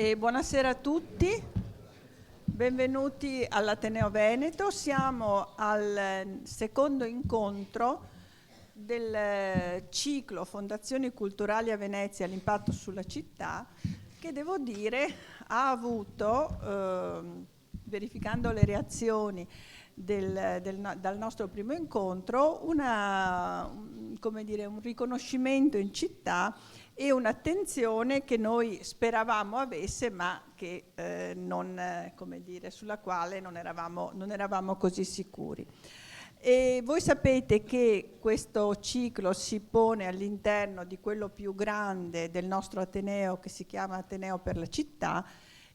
E buonasera a tutti, benvenuti all'Ateneo Veneto. Siamo al secondo incontro del ciclo Fondazioni Culturali a Venezia, l'impatto sulla città, che devo dire ha avuto, verificando le reazioni dal nostro primo incontro, un riconoscimento in città e un'attenzione che noi speravamo avesse, ma che sulla quale non eravamo così sicuri. E voi sapete che questo ciclo si pone all'interno di quello più grande del nostro Ateneo, che si chiama Ateneo per la città,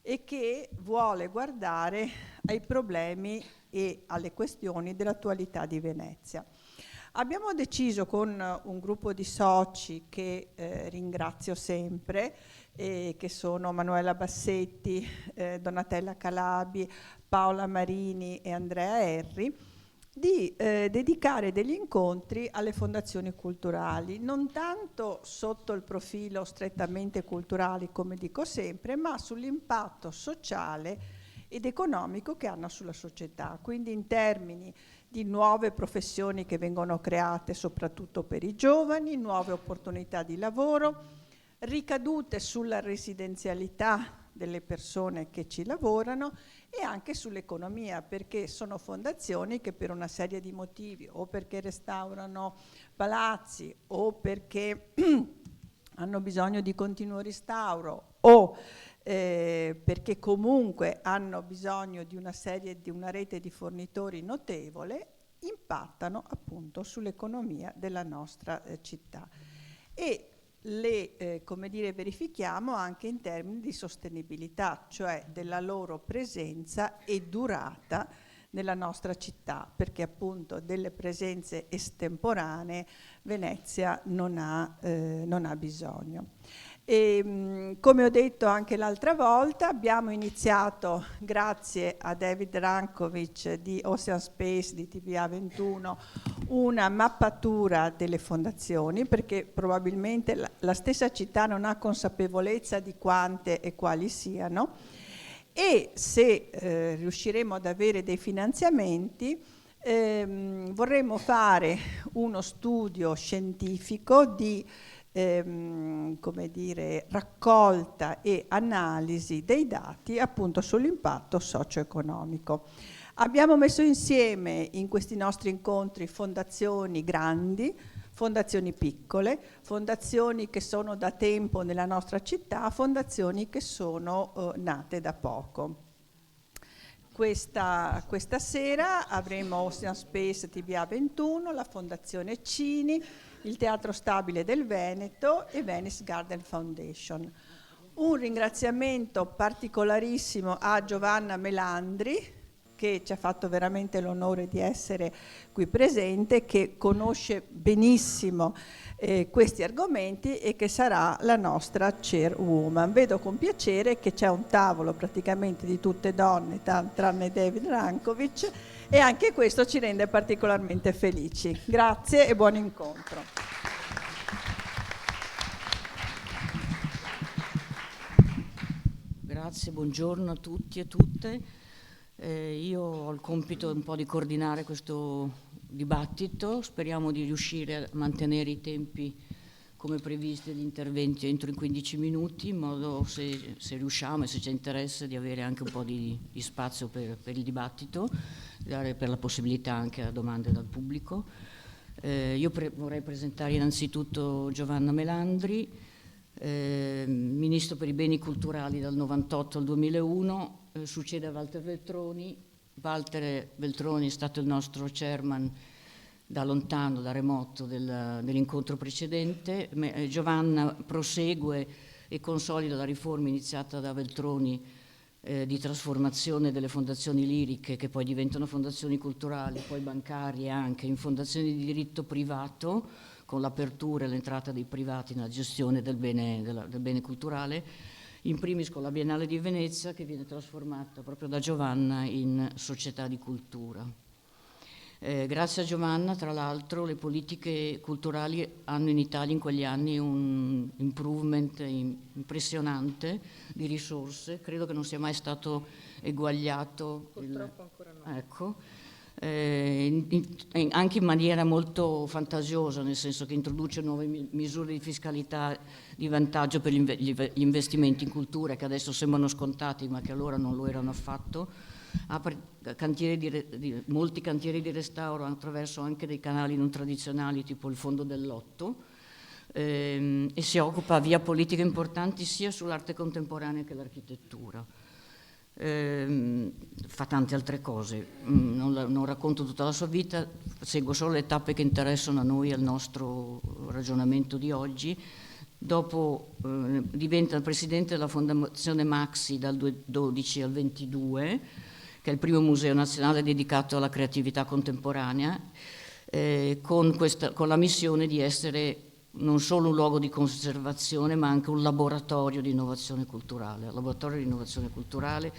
e che vuole guardare ai problemi e alle questioni dell'attualità di Venezia. Abbiamo deciso con un gruppo di soci che ringrazio sempre, che sono Manuela Bassetti, Donatella Calabi, Paola Marini e Andrea Erri, di dedicare degli incontri alle fondazioni culturali, non tanto sotto il profilo strettamente culturali, come dico sempre, ma sull'impatto sociale ed economico che hanno sulla società, quindi in termini di nuove professioni che vengono create soprattutto per i giovani, nuove opportunità di lavoro, ricadute sulla residenzialità delle persone che ci lavorano e anche sull'economia, perché sono fondazioni che per una serie di motivi, o perché restaurano palazzi, o perché hanno bisogno di continuo restauro, o perché comunque hanno bisogno di una rete di fornitori notevole, impattano appunto sull'economia della nostra città. E le verifichiamo anche in termini di sostenibilità, cioè della loro presenza e durata nella nostra città, perché appunto delle presenze estemporanee Venezia non ha bisogno. E, come ho detto anche l'altra volta, abbiamo iniziato, grazie a David Rankovic di Ocean Space, di TVA 21, una mappatura delle fondazioni, perché probabilmente la stessa città non ha consapevolezza di quante e quali siano, e se riusciremo ad avere dei finanziamenti, vorremmo fare uno studio scientifico di raccolta e analisi dei dati appunto sull'impatto socio-economico. Abbiamo messo insieme in questi nostri incontri fondazioni grandi, fondazioni piccole, fondazioni che sono da tempo nella nostra città, fondazioni che sono nate da poco. Questa sera avremo Ocean Space TVA 21, la Fondazione Cini, il Teatro Stabile del Veneto e Venice Garden Foundation. Un ringraziamento particolarissimo a Giovanna Melandri, che ci ha fatto veramente l'onore di essere qui presente, che conosce benissimo questi argomenti e che sarà la nostra chairwoman. Vedo con piacere che c'è un tavolo praticamente di tutte donne, tranne David Rankovic, e anche questo ci rende particolarmente felici. Grazie e buon incontro. Grazie, buongiorno a tutti e a tutte. Io ho il compito un po' di coordinare questo dibattito, speriamo di riuscire a mantenere i tempi come previsti degli interventi entro i 15 minuti, in modo, se riusciamo e se c'è interesse, di avere anche un po' di spazio per il dibattito, dare per la possibilità anche a domande dal pubblico. Io vorrei presentare innanzitutto Giovanna Melandri, Ministro per i beni culturali dal 98 al 2001, succede a Walter Veltroni. Walter Veltroni è stato il nostro chairman da lontano, da remoto dell'incontro precedente. Giovanna prosegue e consolida la riforma iniziata da Veltroni di trasformazione delle fondazioni liriche, che poi diventano fondazioni culturali, poi bancarie anche, in fondazioni di diritto privato, con l'apertura e l'entrata dei privati nella gestione del bene culturale, in primis con la Biennale di Venezia, che viene trasformata proprio da Giovanna in società di cultura. Grazie a Giovanna, tra l'altro, le politiche culturali hanno in Italia in quegli anni un improvement impressionante di risorse, credo che non sia mai stato eguagliato. Purtroppo ancora no. Ecco. Anche in maniera molto fantasiosa, nel senso che introduce nuove misure di fiscalità di vantaggio per gli investimenti in cultura, che adesso sembrano scontati ma che allora non lo erano affatto. Apre molti cantieri di restauro attraverso anche dei canali non tradizionali tipo il Fondo del Lotto, e si occupa via politiche importanti sia sull'arte contemporanea che l'architettura. Fa tante altre cose, non racconto tutta la sua vita, seguo solo le tappe che interessano a noi, al nostro ragionamento di oggi. Dopo diventa il presidente della Fondazione Maxi dal 12 al 22, che è il primo museo nazionale dedicato alla creatività contemporanea, con la missione di essere non solo un luogo di conservazione, ma anche un laboratorio di innovazione culturale. Laboratorio di innovazione culturale,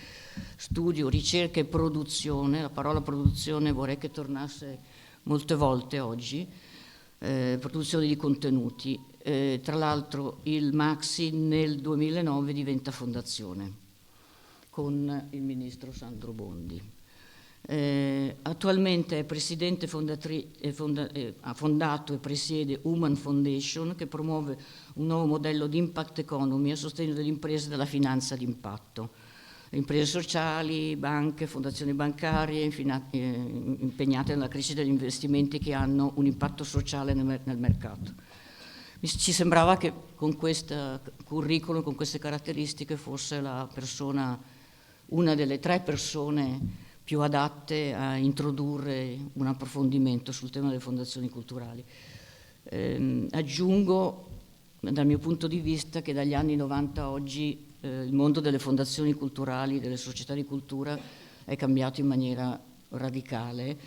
studio, ricerca e produzione. La parola produzione vorrei che tornasse molte volte oggi. Produzione di contenuti. Tra l'altro il Maxi nel 2009 diventa fondazione con il ministro Sandro Bondi. Attualmente è presidente ha fondato e presiede Human Foundation, che promuove un nuovo modello di impact economy a sostegno delle imprese e della finanza d'impatto. Imprese sociali, banche, fondazioni bancarie impegnate nella crescita degli investimenti che hanno un impatto sociale nel mercato. Ci sembrava che con questo curriculum, con queste caratteristiche, fosse una delle 3 persone più adatte a introdurre un approfondimento sul tema delle fondazioni culturali. Aggiungo, dal mio punto di vista, che dagli anni 90 a oggi il mondo delle fondazioni culturali, delle società di cultura è cambiato in maniera radicale.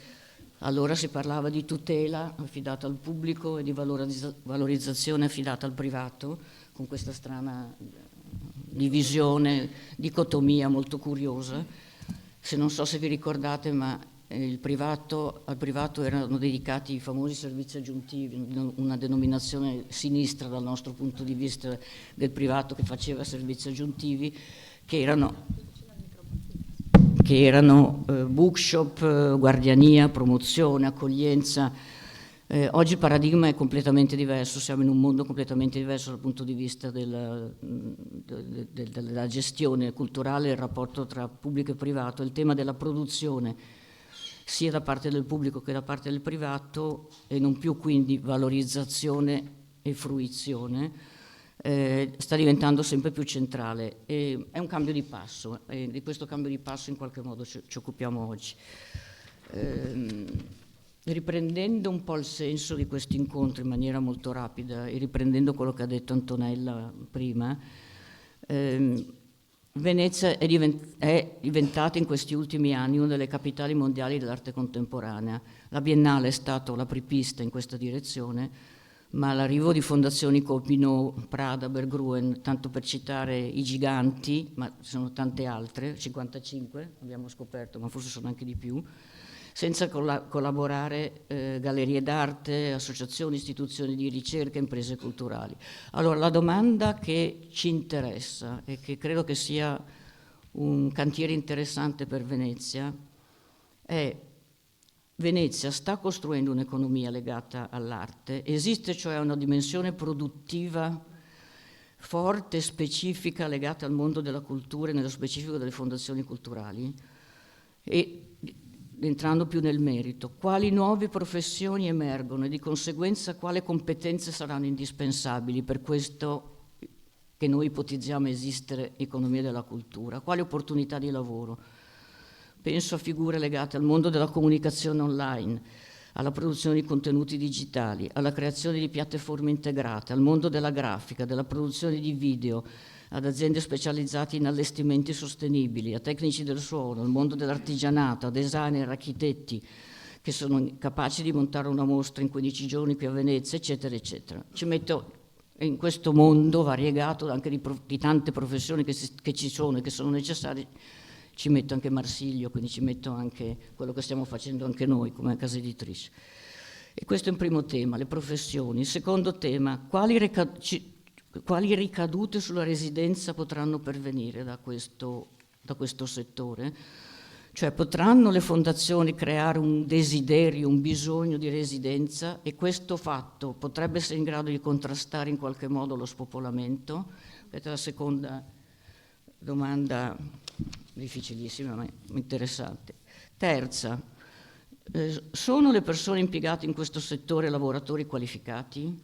Allora si parlava di tutela affidata al pubblico e di valorizzazione affidata al privato, con questa strana divisione, dicotomia molto curiosa. Non so se vi ricordate, ma al privato erano dedicati i famosi servizi aggiuntivi, una denominazione sinistra dal nostro punto di vista del privato che faceva servizi aggiuntivi, che erano bookshop, guardiania, promozione, accoglienza. Oggi il paradigma è completamente diverso, siamo in un mondo completamente diverso dal punto di vista della gestione culturale, il rapporto tra pubblico e privato, il tema della produzione sia da parte del pubblico che da parte del privato, e non più quindi valorizzazione e fruizione, sta diventando sempre più centrale. È un cambio di passo, e di questo cambio di passo in qualche modo ci occupiamo oggi. Riprendendo un po' il senso di questo incontro in maniera molto rapida e riprendendo quello che ha detto Antonella prima, Venezia è diventata in questi ultimi anni una delle capitali mondiali dell'arte contemporanea. La Biennale è stata l'apripista in questa direzione, ma l'arrivo di fondazioni come Pinault, Prada, Berggruen, tanto per citare i giganti, ma ci sono tante altre, 55 abbiamo scoperto, ma forse sono anche di più, senza collaborare gallerie d'arte, associazioni, istituzioni di ricerca, imprese culturali. Allora, la domanda che ci interessa e che credo che sia un cantiere interessante per Venezia è: Venezia sta costruendo un'economia legata all'arte? Esiste cioè una dimensione produttiva forte e specifica legata al mondo della cultura e nello specifico delle fondazioni culturali? E entrando più nel merito, quali nuove professioni emergono e di conseguenza quali competenze saranno indispensabili per questo che noi ipotizziamo esistere economia della cultura? Quali opportunità di lavoro? Penso a figure legate al mondo della comunicazione online, alla produzione di contenuti digitali, alla creazione di piattaforme integrate, al mondo della grafica, della produzione di video, ad aziende specializzate in allestimenti sostenibili, a tecnici del suono, al mondo dell'artigianato, a designer, architetti che sono capaci di montare una mostra in 15 giorni qui a Venezia, eccetera, eccetera. Ci metto in questo mondo variegato anche di tante professioni che ci sono e che sono necessarie, ci metto anche Marsilio, quindi ci metto anche quello che stiamo facendo anche noi come casa editrice. E questo è un primo tema, le professioni. Il secondo tema, quali ricadute sulla residenza potranno pervenire da questo settore? Cioè potranno le fondazioni creare un desiderio, un bisogno di residenza, e questo fatto potrebbe essere in grado di contrastare in qualche modo lo spopolamento? Questa è la seconda domanda, difficilissima ma interessante. Terza, sono le persone impiegate in questo settore lavoratori qualificati,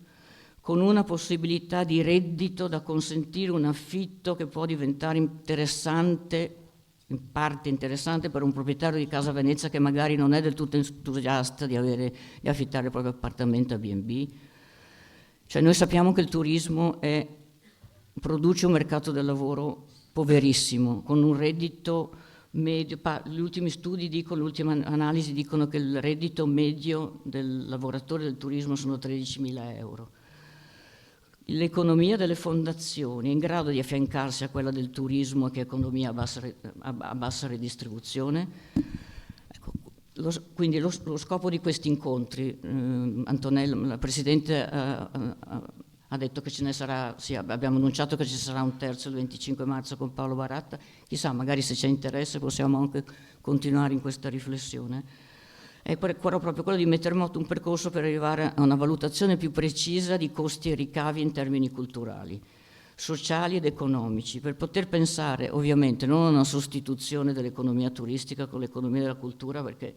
con una possibilità di reddito da consentire un affitto che può diventare interessante, in parte interessante per un proprietario di casa a Venezia che magari non è del tutto entusiasta di affittare il proprio appartamento a B&B? Cioè noi sappiamo che il turismo produce un mercato del lavoro poverissimo, con un reddito medio, gli ultimi studi dicono, le ultime analisi dicono che il reddito medio del lavoratore del turismo sono 13.000 euro. L'economia delle fondazioni è in grado di affiancarsi a quella del turismo, che è economia a bassa redistribuzione? Ecco, quindi lo scopo di questi incontri, Antonella, la Presidente, ha detto che ce ne sarà, sì, abbiamo annunciato che ci sarà un terzo il 25 marzo con Paolo Baratta, chissà, magari se c'è interesse possiamo anche continuare in questa riflessione. È proprio quello di mettere in moto un percorso per arrivare a una valutazione più precisa di costi e ricavi in termini culturali, sociali ed economici, per poter pensare ovviamente non a una sostituzione dell'economia turistica con l'economia della cultura, perché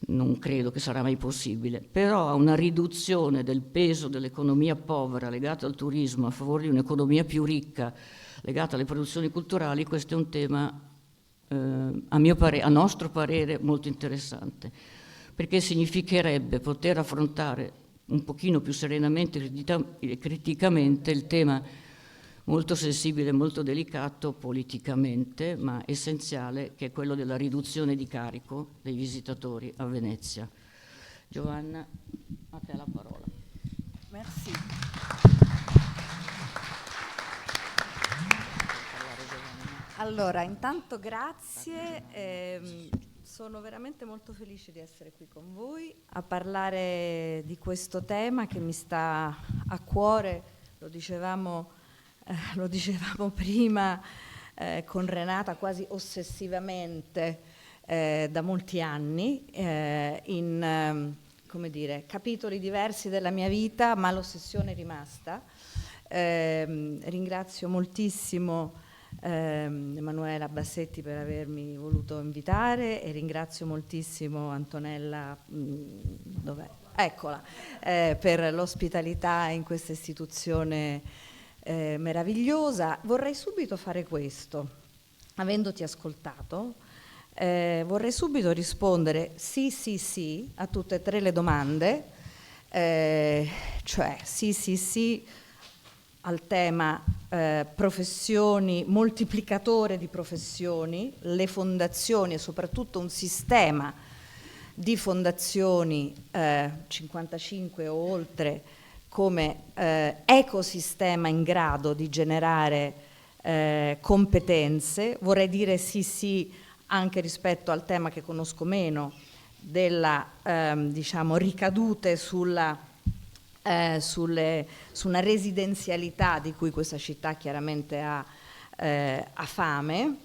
non credo che sarà mai possibile, però a una riduzione del peso dell'economia povera legata al turismo a favore di un'economia più ricca legata alle produzioni culturali. Questo è un tema a nostro parere molto interessante, perché significherebbe poter affrontare un pochino più serenamente e criticamente il tema molto sensibile, molto delicato politicamente, ma essenziale, che è quello della riduzione di carico dei visitatori a Venezia. Giovanna, a te la parola. Merci. Allora, intanto grazie, sono veramente molto felice di essere qui con voi a parlare di questo tema che mi sta a cuore, lo dicevamo prima con Renata, quasi ossessivamente da molti anni, in come dire, capitoli diversi della mia vita, ma l'ossessione è rimasta. Ringrazio moltissimo Emanuela Bassetti per avermi voluto invitare, e ringrazio moltissimo Antonella, dov'è? Eccola, per l'ospitalità in questa istituzione meravigliosa. Vorrei subito fare questo, avendoti ascoltato, vorrei subito rispondere sì a tutte e tre le domande, cioè sì al tema professioni, moltiplicatore di professioni, le fondazioni e soprattutto un sistema di fondazioni 55 o oltre come ecosistema in grado di generare competenze. Vorrei dire sì anche rispetto al tema che conosco meno della diciamo ricadute su una residenzialità di cui questa città chiaramente ha fame,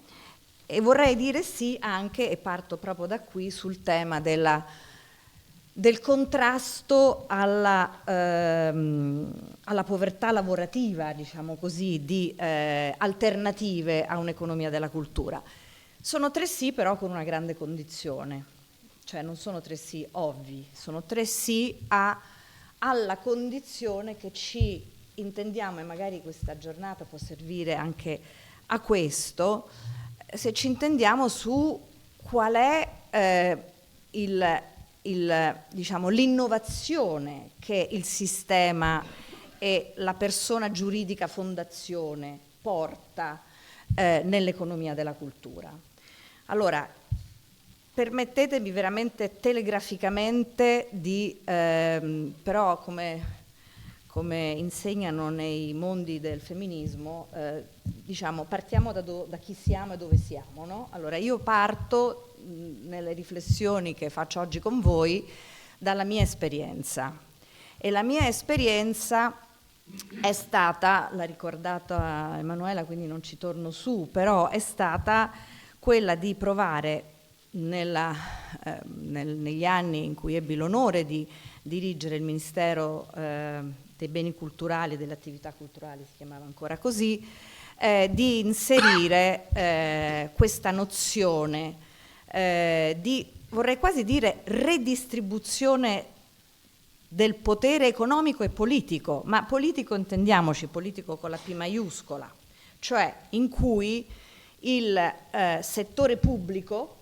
e vorrei dire sì anche, e parto proprio da qui, sul tema del contrasto alla povertà lavorativa, diciamo così, di alternative a un'economia della cultura. Sono tre sì, però con una grande condizione, cioè non sono tre sì ovvi, sono tre sì alla condizione che ci intendiamo, e magari questa giornata può servire anche a questo, se ci intendiamo su qual è diciamo, l'innovazione che il sistema e la persona giuridica fondazione porta nell'economia della cultura. Allora, permettetemi veramente telegraficamente di, però come come insegnano nei mondi del femminismo, diciamo, partiamo da chi siamo e dove siamo, no? Allora, io parto nelle riflessioni che faccio oggi con voi dalla mia esperienza, e la mia esperienza è stata, l'ha ricordata Emanuela, quindi non ci torno su, però è stata quella di provare negli anni in cui ebbi l'onore di dirigere il Ministero dei Beni Culturali e delle Attività Culturali, si chiamava ancora così, di inserire questa nozione di, vorrei quasi dire, redistribuzione del potere economico e politico, ma politico intendiamoci, politico con la P maiuscola, cioè in cui il settore pubblico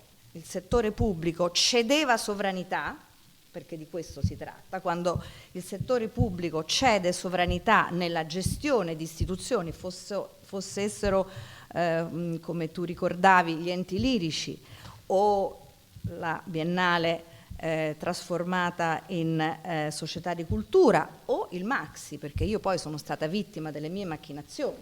cedeva sovranità, perché di questo si tratta, quando il settore pubblico cede sovranità nella gestione di istituzioni, fossero come tu ricordavi gli enti lirici o la Biennale trasformata in società di cultura, o il Maxi, perché io poi sono stata vittima delle mie macchinazioni,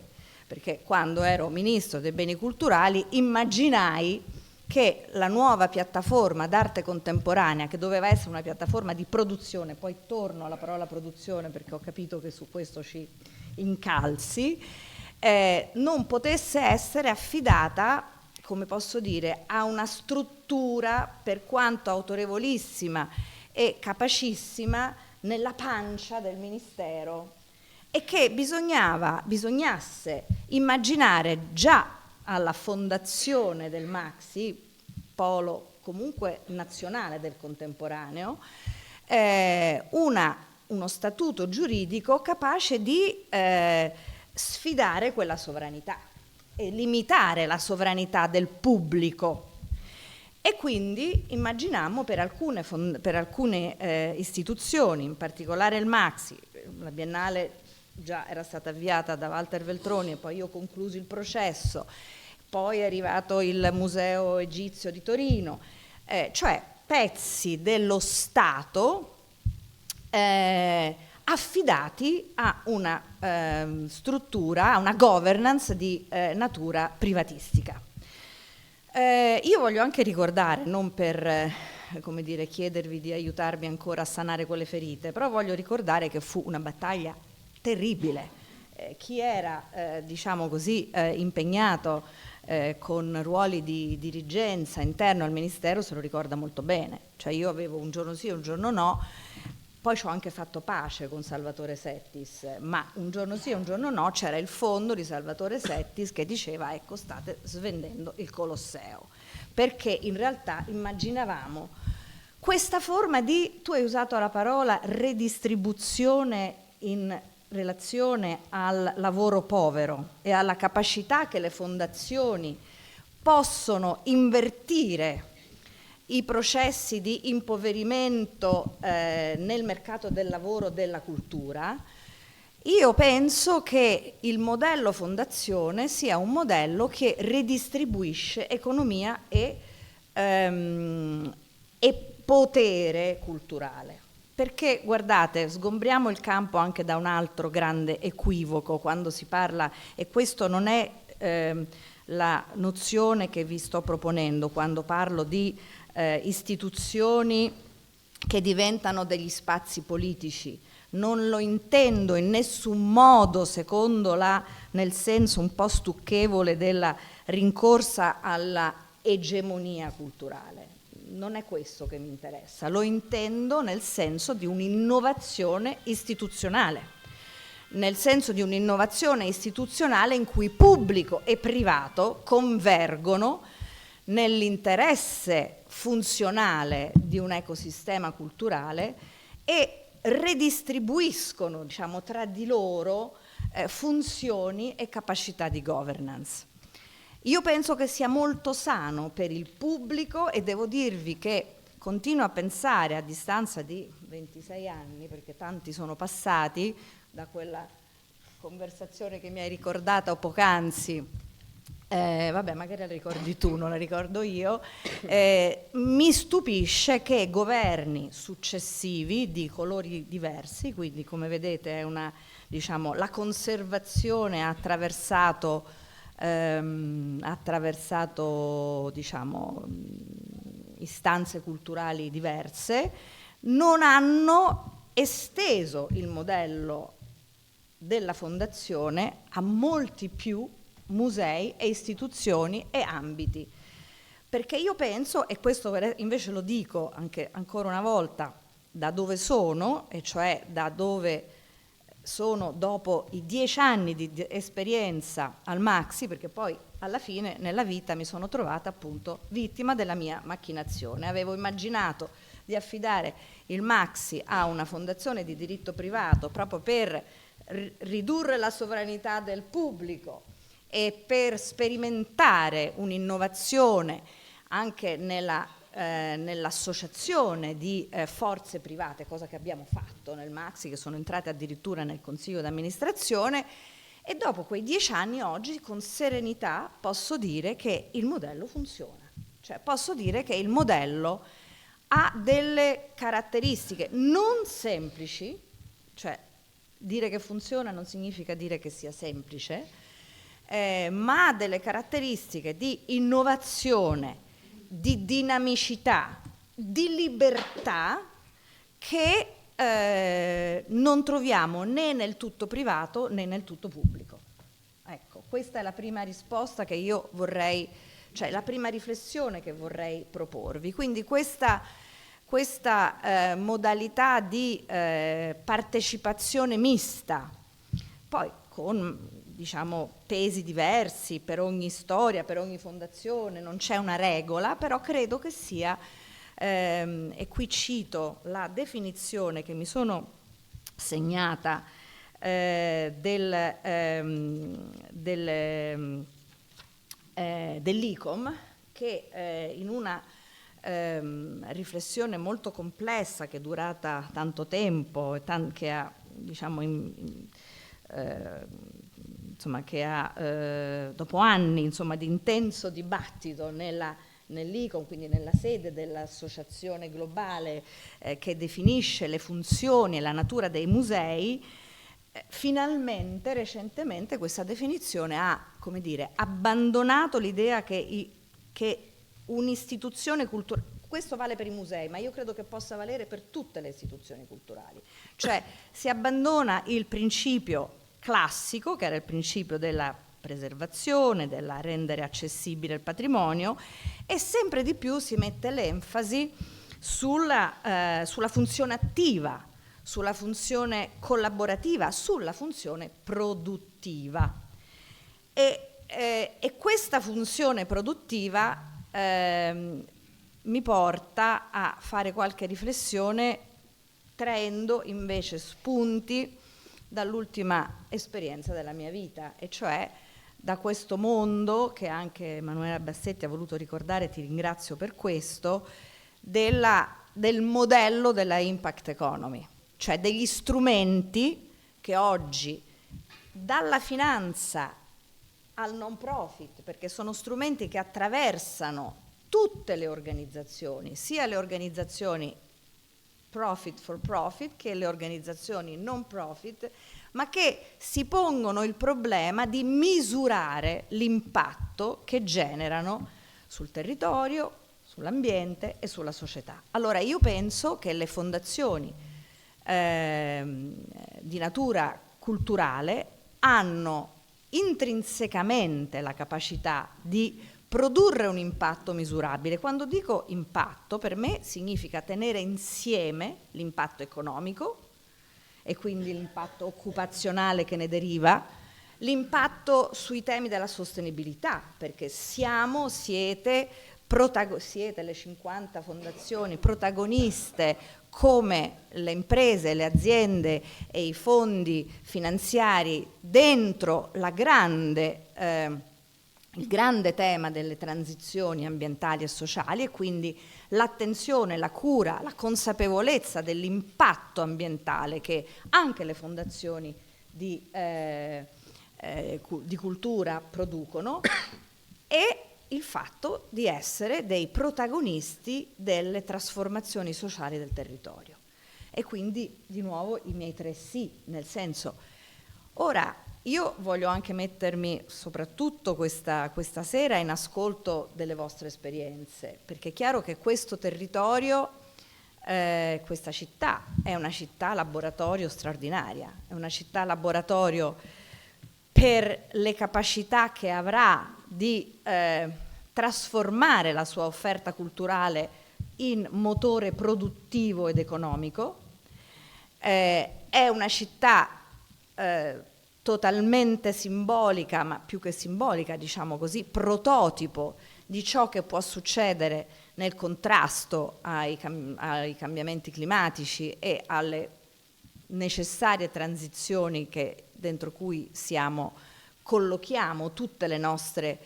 perché quando ero ministro dei beni culturali immaginai che la nuova piattaforma d'arte contemporanea, che doveva essere una piattaforma di produzione, poi torno alla parola produzione perché ho capito che su questo ci incalzi, non potesse essere affidata, come posso dire, a una struttura per quanto autorevolissima e capacissima nella pancia del Ministero, e che bisognasse immaginare già alla fondazione del Maxi, polo comunque nazionale del contemporaneo, uno statuto giuridico capace di sfidare quella sovranità e limitare la sovranità del pubblico. E quindi immaginammo per alcune istituzioni, in particolare il Maxi, la Biennale già era stata avviata da Walter Veltroni e poi io ho concluso il processo, poi è arrivato il Museo Egizio di Torino, cioè pezzi dello Stato affidati a una struttura, a una governance di natura privatistica. Io voglio anche ricordare, non per come dire, chiedervi di aiutarmi ancora a sanare quelle ferite, però voglio ricordare che fu una battaglia terribile. Chi era, diciamo così, impegnato con ruoli di dirigenza interno al Ministero se lo ricorda molto bene. Cioè io avevo un giorno sì e un giorno no, poi ci ho anche fatto pace con Salvatore Settis, ma un giorno sì e un giorno no c'era il fondo di Salvatore Settis che diceva ecco state svendendo il Colosseo, perché in realtà immaginavamo questa forma di, tu hai usato la parola redistribuzione in relazione al lavoro povero e alla capacità che le fondazioni possono invertire i processi di impoverimento nel mercato del lavoro della cultura. Io penso che il modello fondazione sia un modello che redistribuisce economia e potere culturale. Perché, guardate, sgombriamo il campo anche da un altro grande equivoco quando si parla, e questo non è la nozione che vi sto proponendo quando parlo di istituzioni che diventano degli spazi politici. Non lo intendo in nessun modo nel senso un po' stucchevole della rincorsa alla egemonia culturale. Non è questo che mi interessa, lo intendo nel senso di un'innovazione istituzionale, in cui pubblico e privato convergono nell'interesse funzionale di un ecosistema culturale e redistribuiscono, diciamo, tra di loro funzioni e capacità di governance. Io penso che sia molto sano per il pubblico e devo dirvi che continuo a pensare a distanza di 26 anni, perché tanti sono passati da quella conversazione che mi hai ricordato poc'anzi Vabbè, magari la ricordi tu, non la ricordo io. Mi stupisce che governi successivi di colori diversi, quindi come vedete è una, diciamo, la conservazione ha attraversato diciamo, istanze culturali diverse, non hanno esteso il modello della fondazione a molti più musei e istituzioni e ambiti, perché io penso, e questo invece lo dico anche ancora una volta da dove sono, e cioè da dove sono dopo i 10 anni di esperienza al Maxi, perché poi alla fine nella vita mi sono trovata appunto vittima della mia macchinazione. Avevo immaginato di affidare il Maxi a una fondazione di diritto privato proprio per ridurre la sovranità del pubblico e per sperimentare un'innovazione anche nell'associazione di forze private, cosa che abbiamo fatto nel Maxi, che sono entrate addirittura nel consiglio d'amministrazione, e dopo quei 10 anni oggi con serenità posso dire che il modello funziona, cioè posso dire che il modello ha delle caratteristiche non semplici, cioè dire che funziona non significa dire che sia semplice, ma ha delle caratteristiche di innovazione, di dinamicità, di libertà che non troviamo né nel tutto privato né nel tutto pubblico. Ecco, questa è la prima risposta che io vorrei, cioè la prima riflessione che vorrei proporvi. Quindi questa modalità di partecipazione mista, poi con diciamo pesi diversi per ogni storia, per ogni fondazione, non c'è una regola, però credo che sia, e qui cito la definizione che mi sono segnata dell'ICOM, che in una riflessione molto complessa che è durata tanto tempo e che ha, diciamo, insomma, che ha dopo anni, insomma, di intenso dibattito nell'ICOM, quindi nella sede dell'associazione globale che definisce le funzioni e la natura dei musei, finalmente, recentemente, questa definizione ha, come dire, abbandonato l'idea che un'istituzione culturale, questo vale per i musei, ma io credo che possa valere per tutte le istituzioni culturali, cioè si abbandona il principio classico, che era il principio della preservazione, della rendere accessibile il patrimonio, e sempre di più si mette l'enfasi sulla funzione attiva, sulla funzione collaborativa, sulla funzione produttiva. E questa funzione produttiva mi porta a fare qualche riflessione traendo invece spunti dall'ultima esperienza della mia vita, e cioè da questo mondo che anche Emanuela Bassetti ha voluto ricordare, ti ringrazio per questo, del modello della impact economy, cioè degli strumenti che oggi dalla finanza al non profit, perché sono strumenti che attraversano tutte le organizzazioni, sia le organizzazioni profit for profit che le organizzazioni non profit, ma che si pongono il problema di misurare l'impatto che generano sul territorio, sull'ambiente e sulla società. Allora io penso che le fondazioni di natura culturale hanno intrinsecamente la capacità di produrre un impatto misurabile. Quando dico impatto, per me significa tenere insieme l'impatto economico e quindi l'impatto occupazionale che ne deriva, l'impatto sui temi della sostenibilità, perché siete le 50 fondazioni protagoniste come le imprese, le aziende e i fondi finanziari dentro il grande tema delle transizioni ambientali e sociali, e quindi l'attenzione, la cura, la consapevolezza dell'impatto ambientale che anche le fondazioni di cultura producono, e il fatto di essere dei protagonisti delle trasformazioni sociali del territorio. E quindi, di nuovo, i miei 3 sì, nel senso, ora, io voglio anche mettermi, soprattutto questa sera, in ascolto delle vostre esperienze, perché è chiaro che questo territorio, questa città, è una città laboratorio straordinaria, è una città laboratorio per le capacità che avrà di trasformare la sua offerta culturale in motore produttivo ed economico. È una città totalmente simbolica, ma più che simbolica, diciamo così, prototipo di ciò che può succedere nel contrasto ai cambiamenti climatici e alle necessarie transizioni dentro cui collochiamo tutte le nostre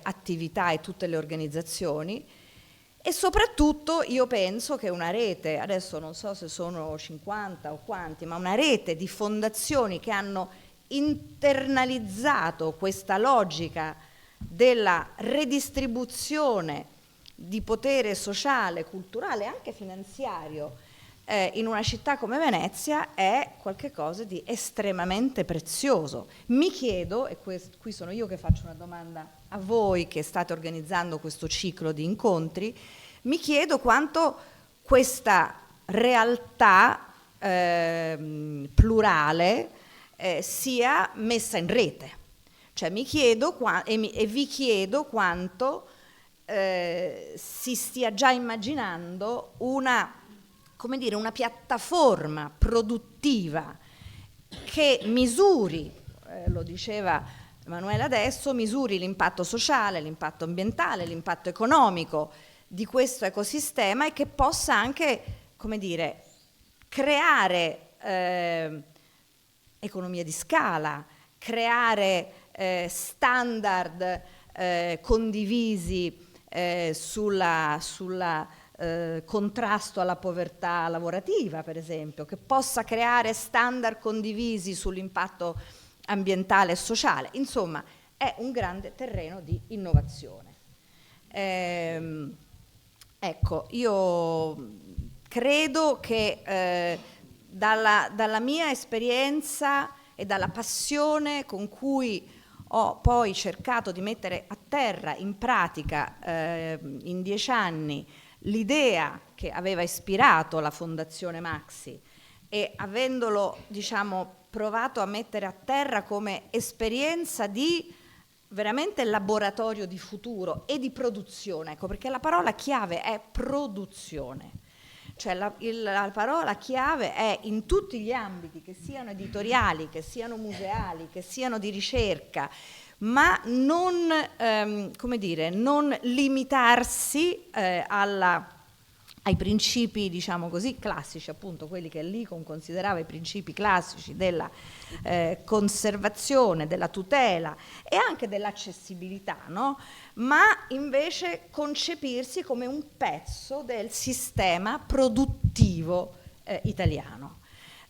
attività e tutte le organizzazioni. E soprattutto io penso che una rete, adesso non so se sono 50 o quanti, ma una rete di fondazioni che hanno internalizzato questa logica della redistribuzione di potere sociale, culturale e anche finanziario in una città come Venezia è qualcosa di estremamente prezioso. Mi chiedo, e qui sono io che faccio una domanda a voi che state organizzando questo ciclo di incontri, mi chiedo quanto questa realtà plurale sia messa in rete. Cioè mi chiedo e vi chiedo quanto si stia già immaginando una piattaforma produttiva che misuri, lo diceva Emanuela adesso, misuri l'impatto sociale, l'impatto ambientale, l'impatto economico di questo ecosistema e che possa anche, creare economia di scala, creare standard condivisi sulla contrasto alla povertà lavorativa, per esempio, che possa creare standard condivisi sull'impatto ambientale e sociale. Insomma, è un grande terreno di innovazione. Ecco, io credo che dalla mia esperienza e dalla passione con cui ho poi cercato di mettere a terra in pratica in 10 anni l'idea che aveva ispirato la Fondazione Maxi e avendolo, provato a mettere a terra come esperienza di veramente laboratorio di futuro e di produzione, ecco, perché la parola chiave è produzione. Cioè la parola chiave è in tutti gli ambiti, che siano editoriali, che siano museali, che siano di ricerca, ma non, non limitarsi ai principi, classici, appunto, quelli che Lincoln considerava i principi classici della conservazione, della tutela e anche dell'accessibilità, no? Ma invece concepirsi come un pezzo del sistema produttivo italiano.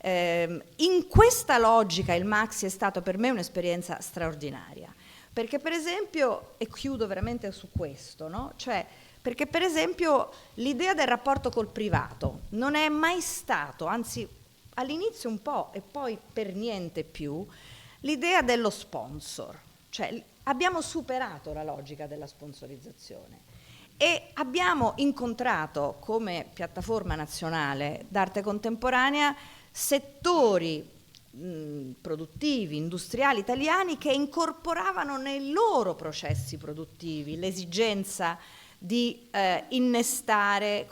In questa logica il Maxi è stato per me un'esperienza straordinaria, perché per esempio, e chiudo veramente su questo, no? Cioè, perché per esempio l'idea del rapporto col privato non è mai stato, anzi all'inizio un po' e poi per niente più, l'idea dello sponsor. Cioè abbiamo superato la logica della sponsorizzazione e abbiamo incontrato come piattaforma nazionale d'arte contemporanea settori produttivi, industriali italiani che incorporavano nei loro processi produttivi l'esigenza di innestare,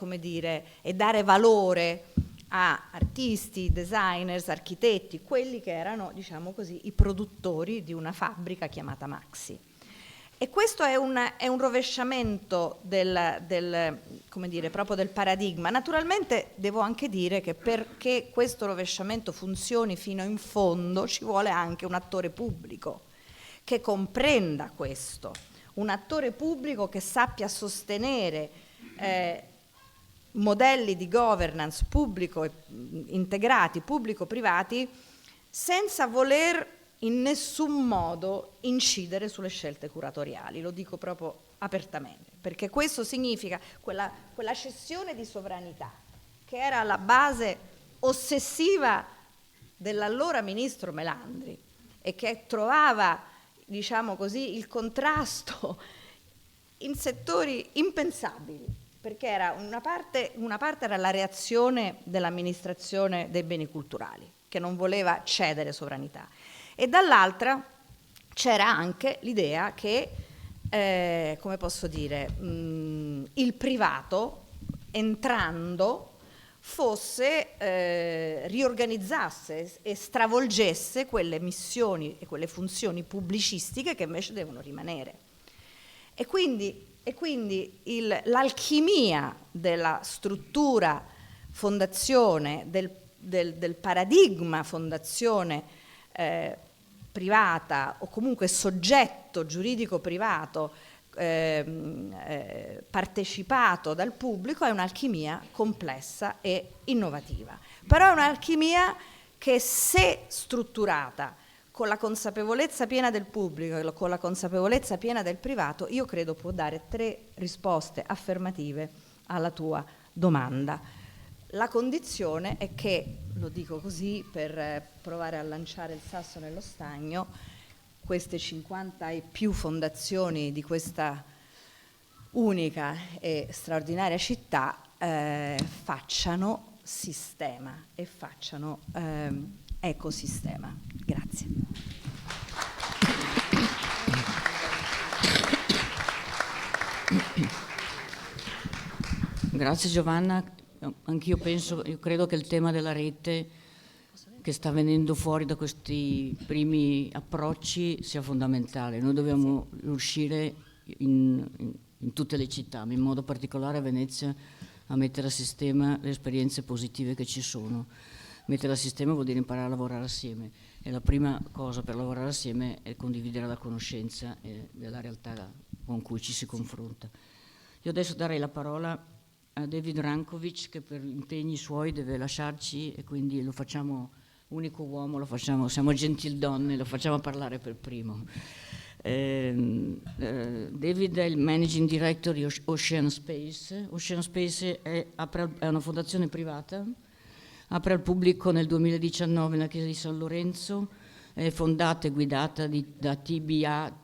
e dare valore a artisti, designers, architetti, quelli che erano, i produttori di una fabbrica chiamata Maxi. E questo è un rovesciamento proprio del paradigma. Naturalmente devo anche dire che perché questo rovesciamento funzioni fino in fondo ci vuole anche un attore pubblico che comprenda questo, un attore pubblico che sappia sostenere modelli di governance pubblico integrati, pubblico-privati, senza voler in nessun modo incidere sulle scelte curatoriali, lo dico proprio apertamente, perché questo significa quella cessione di sovranità che era la base ossessiva dell'allora ministro Melandri e che trovava, diciamo così, il contrasto in settori impensabili, perché era una parte era la reazione dell'amministrazione dei beni culturali, che non voleva cedere sovranità, e dall'altra c'era anche l'idea che, come posso dire, il privato entrando riorganizzasse e stravolgesse quelle missioni e quelle funzioni pubblicistiche che invece devono rimanere. E quindi l'alchimia della struttura fondazione, del paradigma fondazione privata o comunque soggetto giuridico privato partecipato dal pubblico è un'alchimia complessa e innovativa, però è un'alchimia che, se strutturata con la consapevolezza piena del pubblico e con la consapevolezza piena del privato, io credo può dare 3 risposte affermative alla tua domanda. La condizione è che, lo dico così per provare a lanciare il sasso nello stagno, queste 50 e più fondazioni di questa unica e straordinaria città facciano sistema e facciano ecosistema. Grazie. Grazie Giovanna. Anch'io credo che il tema della rete che sta venendo fuori da questi primi approcci sia fondamentale. Noi dobbiamo riuscire in tutte le città, ma in modo particolare a Venezia, a mettere a sistema le esperienze positive che ci sono. Mettere a sistema vuol dire imparare a lavorare assieme, e la prima cosa per lavorare assieme è condividere la conoscenza della realtà con cui ci si confronta. Io adesso darei la parola a David Rankovic, che per impegni suoi deve lasciarci, e quindi lo facciamo, unico uomo, siamo gentildonne, lo facciamo parlare per primo. David è il Managing Director di Ocean Space. Ocean Space è una fondazione privata, apre al pubblico nel 2019 nella chiesa di San Lorenzo, è fondata e guidata da TBA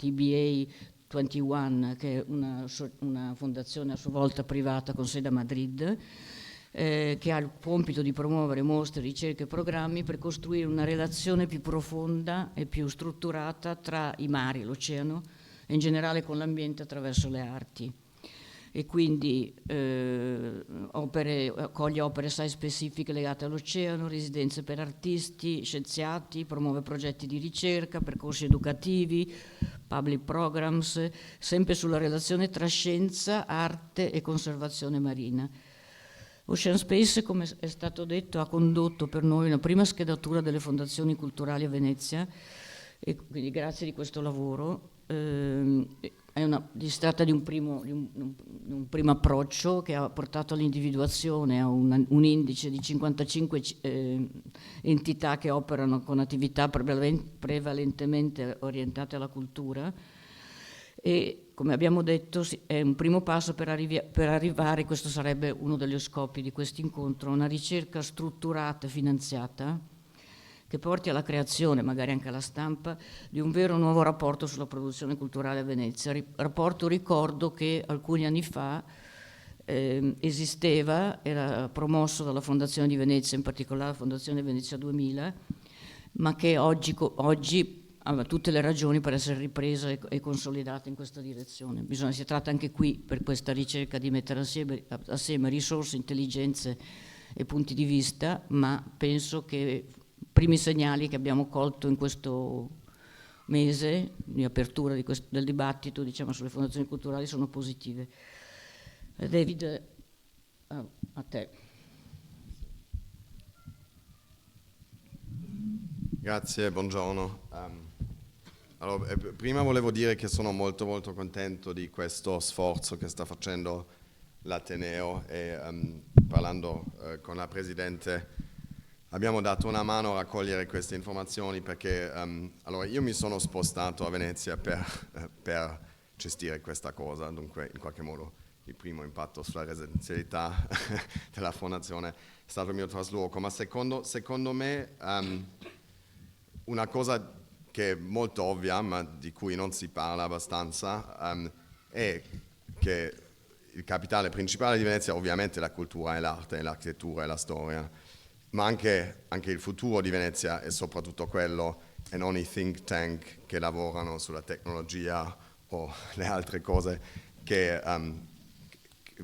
21, che è una fondazione a sua volta privata con sede a Madrid, che ha il compito di promuovere mostre, ricerche e programmi per costruire una relazione più profonda e più strutturata tra i mari, l'oceano e in generale con l'ambiente attraverso le arti. E quindi accoglie opere assai specifiche legate all'oceano, residenze per artisti, scienziati, promuove progetti di ricerca, percorsi educativi, public programs, sempre sulla relazione tra scienza, arte e conservazione marina. Ocean Space, come è stato detto, ha condotto per noi una prima schedatura delle fondazioni culturali a Venezia, e quindi grazie di questo lavoro. Si tratta di un primo approccio che ha portato all'individuazione a un indice di 55 entità che operano con attività prevalentemente orientate alla cultura, e come abbiamo detto è un primo passo per arrivare, questo sarebbe uno degli scopi di questo incontro, una ricerca strutturata e finanziata che porti alla creazione, magari anche alla stampa, di un vero nuovo rapporto sulla produzione culturale a Venezia. Rapporto, ricordo, che alcuni anni fa esisteva, era promosso dalla Fondazione di Venezia, in particolare la Fondazione Venezia 2000, ma che oggi ha tutte le ragioni per essere ripresa e consolidata in questa direzione. Si tratta anche qui, per questa ricerca, di mettere assieme risorse, intelligenze e punti di vista, ma penso che primi segnali che abbiamo colto in questo mese di apertura del dibattito, diciamo, sulle fondazioni culturali sono positive. David, a te. Grazie, buongiorno. Allora, prima volevo dire che sono molto molto contento di questo sforzo che sta facendo l'Ateneo, e parlando con la Presidente abbiamo dato una mano a raccogliere queste informazioni perché allora io mi sono spostato a Venezia per gestire questa cosa, dunque in qualche modo il primo impatto sulla residenzialità della fondazione è stato il mio trasloco, ma secondo me una cosa che è molto ovvia ma di cui non si parla abbastanza è che il capitale principale di Venezia ovviamente è la cultura e l'arte, l'architettura e la storia, ma anche il futuro di Venezia è soprattutto quello e non i think tank che lavorano sulla tecnologia o le altre cose che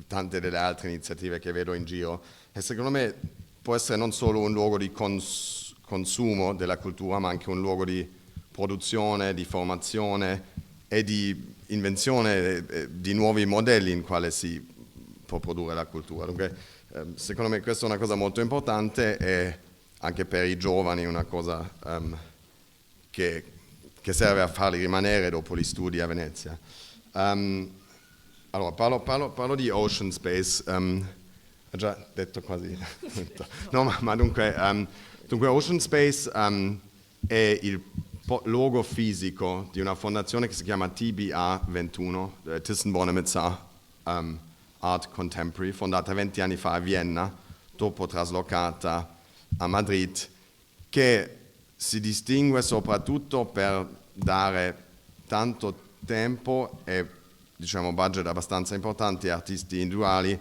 tante delle altre iniziative che vedo in giro. E secondo me può essere non solo un luogo di consumo della cultura, ma anche un luogo di produzione, di formazione e di invenzione di nuovi modelli in quale si può produrre la cultura. Dunque, secondo me questa è una cosa molto importante e anche per i giovani una cosa che serve a farli rimanere dopo gli studi a Venezia. Allora, parlo di Ocean Space, ho già detto quasi tutto. No, ma dunque Ocean Space è il luogo fisico di una fondazione che si chiama TBA 21, Thyssen-Bornemisza Art Contemporary, fondata 20 anni fa a Vienna, dopo traslocata a Madrid, che si distingue soprattutto per dare tanto tempo e diciamo budget abbastanza importanti a artisti individuali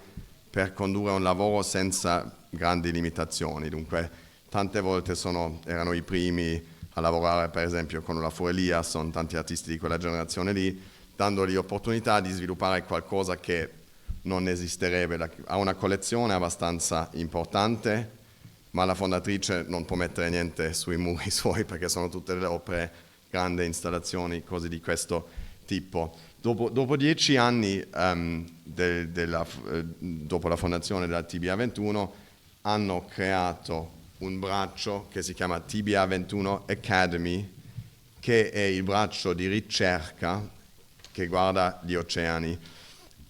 per condurre un lavoro senza grandi limitazioni. Dunque tante volte erano i primi a lavorare per esempio con la Fuelia, sono tanti artisti di quella generazione lì, dandogli l'opportunità di sviluppare qualcosa che non esisterebbe. Ha una collezione abbastanza importante, ma la fondatrice non può mettere niente sui muri suoi perché sono tutte le opere, grandi installazioni, cose di questo tipo. Dopo 10 anni dopo la fondazione della TBA 21 hanno creato un braccio che si chiama TBA 21 Academy, che è il braccio di ricerca che guarda gli oceani.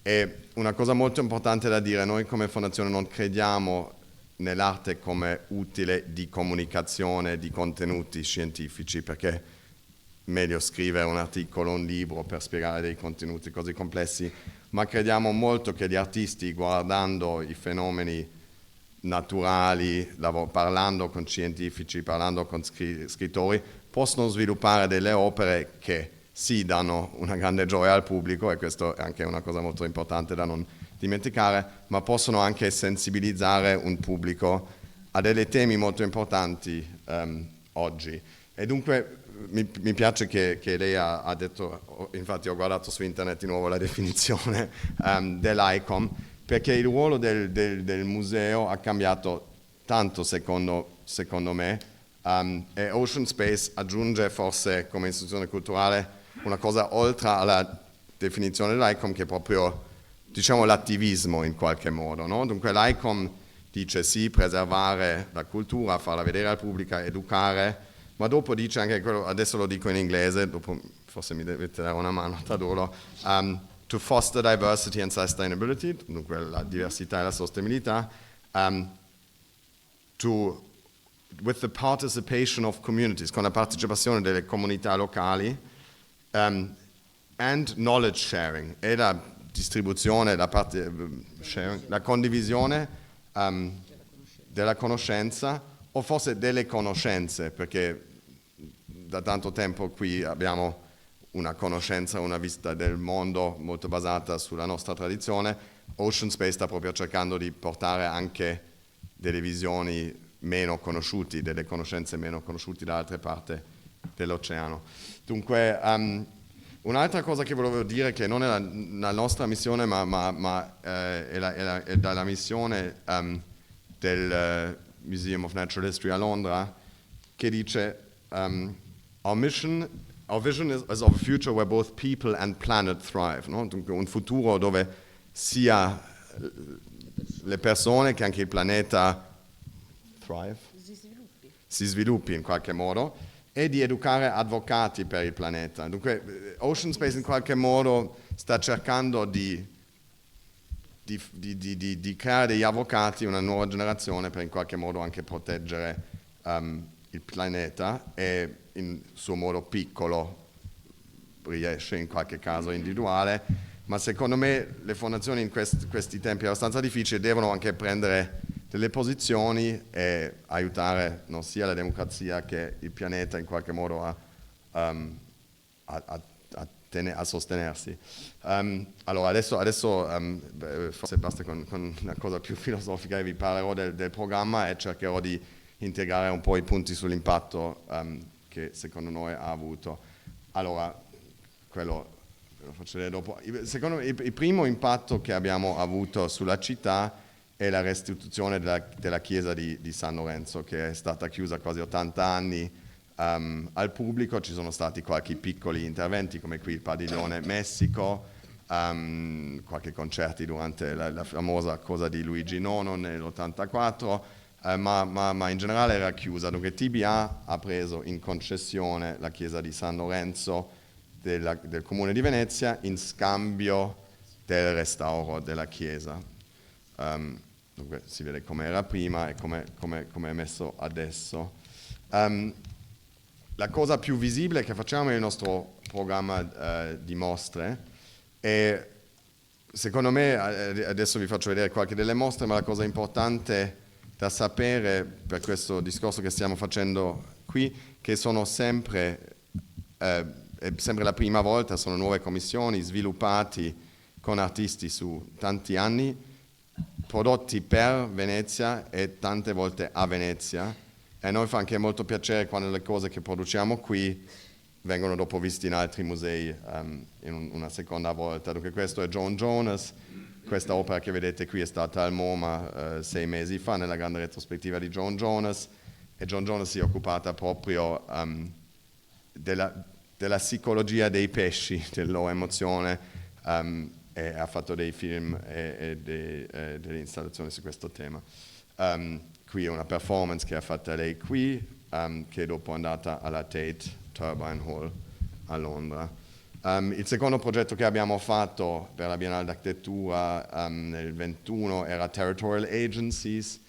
E una cosa molto importante da dire, noi come fondazione non crediamo nell'arte come utile di comunicazione di contenuti scientifici, perché meglio scrivere un articolo, un libro per spiegare dei contenuti così complessi, ma crediamo molto che gli artisti, guardando i fenomeni naturali, parlando con scientifici, parlando con scrittori, possono sviluppare delle opere che sì danno una grande gioia al pubblico, e questo è anche una cosa molto importante da non dimenticare, ma possono anche sensibilizzare un pubblico a dei temi molto importanti oggi. E dunque mi piace che lei ha detto, infatti ho guardato su internet di nuovo la definizione dell'ICOM, perché il ruolo del museo ha cambiato tanto secondo me, e Ocean Space aggiunge forse come istituzione culturale una cosa oltre alla definizione dell'ICOM, che è proprio, diciamo, l'attivismo in qualche modo, no? Dunque l'ICOM dice sì, preservare la cultura, farla vedere al pubblico, educare, ma dopo dice anche quello, adesso lo dico in inglese, dopo forse mi dovete dare una mano a tradurlo, to foster diversity and sustainability, dunque la diversità e la sostenibilità, with the participation of communities, con la partecipazione delle comunità locali, and knowledge sharing, e la distribuzione, la condivisione della conoscenza, o forse delle conoscenze, perché da tanto tempo qui abbiamo una conoscenza, una vista del mondo molto basata sulla nostra tradizione. Ocean Space sta proprio cercando di portare anche delle visioni meno conosciute, delle conoscenze meno conosciute da altre parti dell'oceano. Dunque, un'altra cosa che volevo dire, che non è la nostra missione, ma è dalla missione del Museum of Natural History a Londra, che dice our vision is of a future where both people and planet thrive, no? Dunque un futuro dove sia le persone che anche il pianeta si sviluppi in qualche modo, e di educare avvocati per il pianeta. Dunque Ocean Space in qualche modo sta cercando di di creare degli avvocati, una nuova generazione per in qualche modo anche proteggere il pianeta e in suo modo piccolo riesce in qualche caso individuale, ma secondo me le fondazioni in questi tempi abbastanza difficili devono anche prendere delle posizioni e aiutare non sia la democrazia che il pianeta in qualche modo a sostenersi. Allora adesso forse basta con una cosa più filosofica e vi parlerò del programma e cercherò di integrare un po' i punti sull'impatto che secondo noi ha avuto. Allora, quello lo faccio vedere dopo. Secondo me il primo impatto che abbiamo avuto sulla città è la restituzione della chiesa di San Lorenzo, che è stata chiusa quasi 80 anni al pubblico. Ci sono stati qualche piccoli interventi come qui il Padiglione Messico, qualche concerti durante la famosa cosa di Luigi Nono nell'84, ma in generale era chiusa. Dunque TBA ha preso in concessione la chiesa di San Lorenzo del Comune di Venezia in scambio del restauro della chiesa. Dunque si vede come era prima e come è messo adesso. La cosa più visibile che facciamo nel nostro programma di mostre e secondo me, adesso vi faccio vedere qualche delle mostre, ma la cosa importante da sapere per questo discorso che stiamo facendo qui, che sono sempre, è sempre la prima volta, sono nuove commissioni sviluppati con artisti su tanti anni, prodotti per Venezia e tante volte a Venezia, e a noi fa anche molto piacere quando le cose che produciamo qui vengono dopo viste in altri musei in una seconda volta. Dunque questo è Joan Jonas, questa opera che vedete qui è stata al MoMA 6 mesi fa nella grande retrospettiva di Joan Jonas, e Joan Jonas si è occupata proprio della psicologia dei pesci, della loro emozione, e ha fatto dei film e delle installazioni su questo tema. Qui è una performance che ha fatta lei qui, che dopo è andata alla Tate Turbine Hall a Londra. Il secondo progetto che abbiamo fatto per la Biennale d'Architettura nel 21 era Territorial Agencies.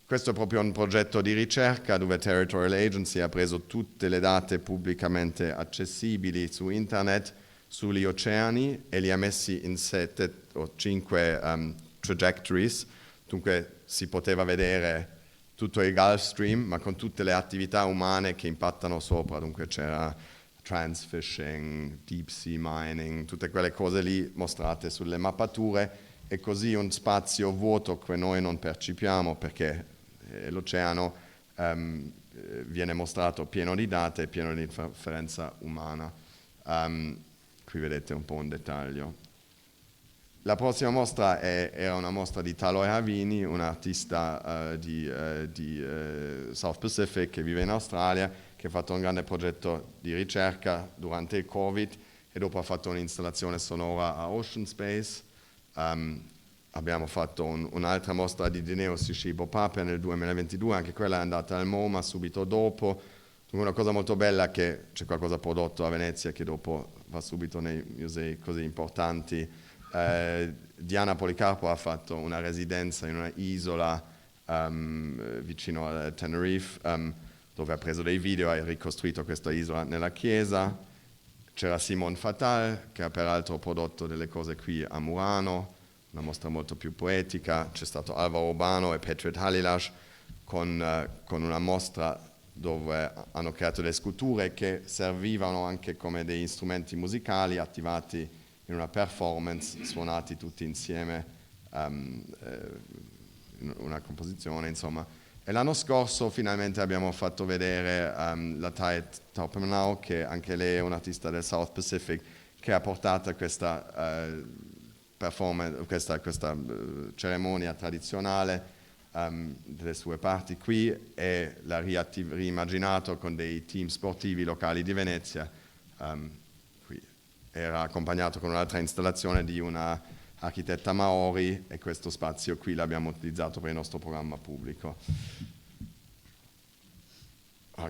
Questo è proprio un progetto di ricerca dove Territorial Agency ha preso tutte le date pubblicamente accessibili su internet sugli oceani e li ha messi in 7 o 5 trajectories. Dunque si poteva vedere tutto il Gulf Stream, ma con tutte le attività umane che impattano sopra. Dunque c'era transfishing, deep sea mining, tutte quelle cose lì mostrate sulle mappature, e così un spazio vuoto che noi non percepiamo perché l'oceano viene mostrato pieno di date e pieno di interferenza umana. Qui vedete un po' un dettaglio. La prossima mostra era una mostra di Taloy Havini, un artista di South Pacific che vive in Australia, che ha fatto un grande progetto di ricerca durante il Covid e dopo ha fatto un'installazione sonora a Ocean Space. Abbiamo fatto un'altra mostra di Dineo Sishibo Papia nel 2022, anche quella è andata al MoMA subito dopo. Una cosa molto bella è che c'è qualcosa prodotto a Venezia che dopo va subito nei musei così importanti. Diana Policarpo ha fatto una residenza in una isola vicino a Tenerife, dove ha preso dei video e ha ricostruito questa isola nella chiesa. C'era Simone Fatal, che ha peraltro prodotto delle cose qui a Murano, una mostra molto più poetica. C'è stato Alvaro Urbano e Petrit Halilash con una mostra dove hanno creato delle sculture che servivano anche come degli strumenti musicali attivati in una performance, suonati tutti insieme, in una composizione, insomma. E l'anno scorso finalmente abbiamo fatto vedere la Thai Taupenau, che anche lei è un'artista del South Pacific, che ha portato questa performance, questa cerimonia tradizionale delle sue parti qui, e l'ha riimmaginato con dei team sportivi locali di Venezia. Era accompagnato con un'altra installazione di una architetta Maori, e questo spazio qui l'abbiamo utilizzato per il nostro programma pubblico.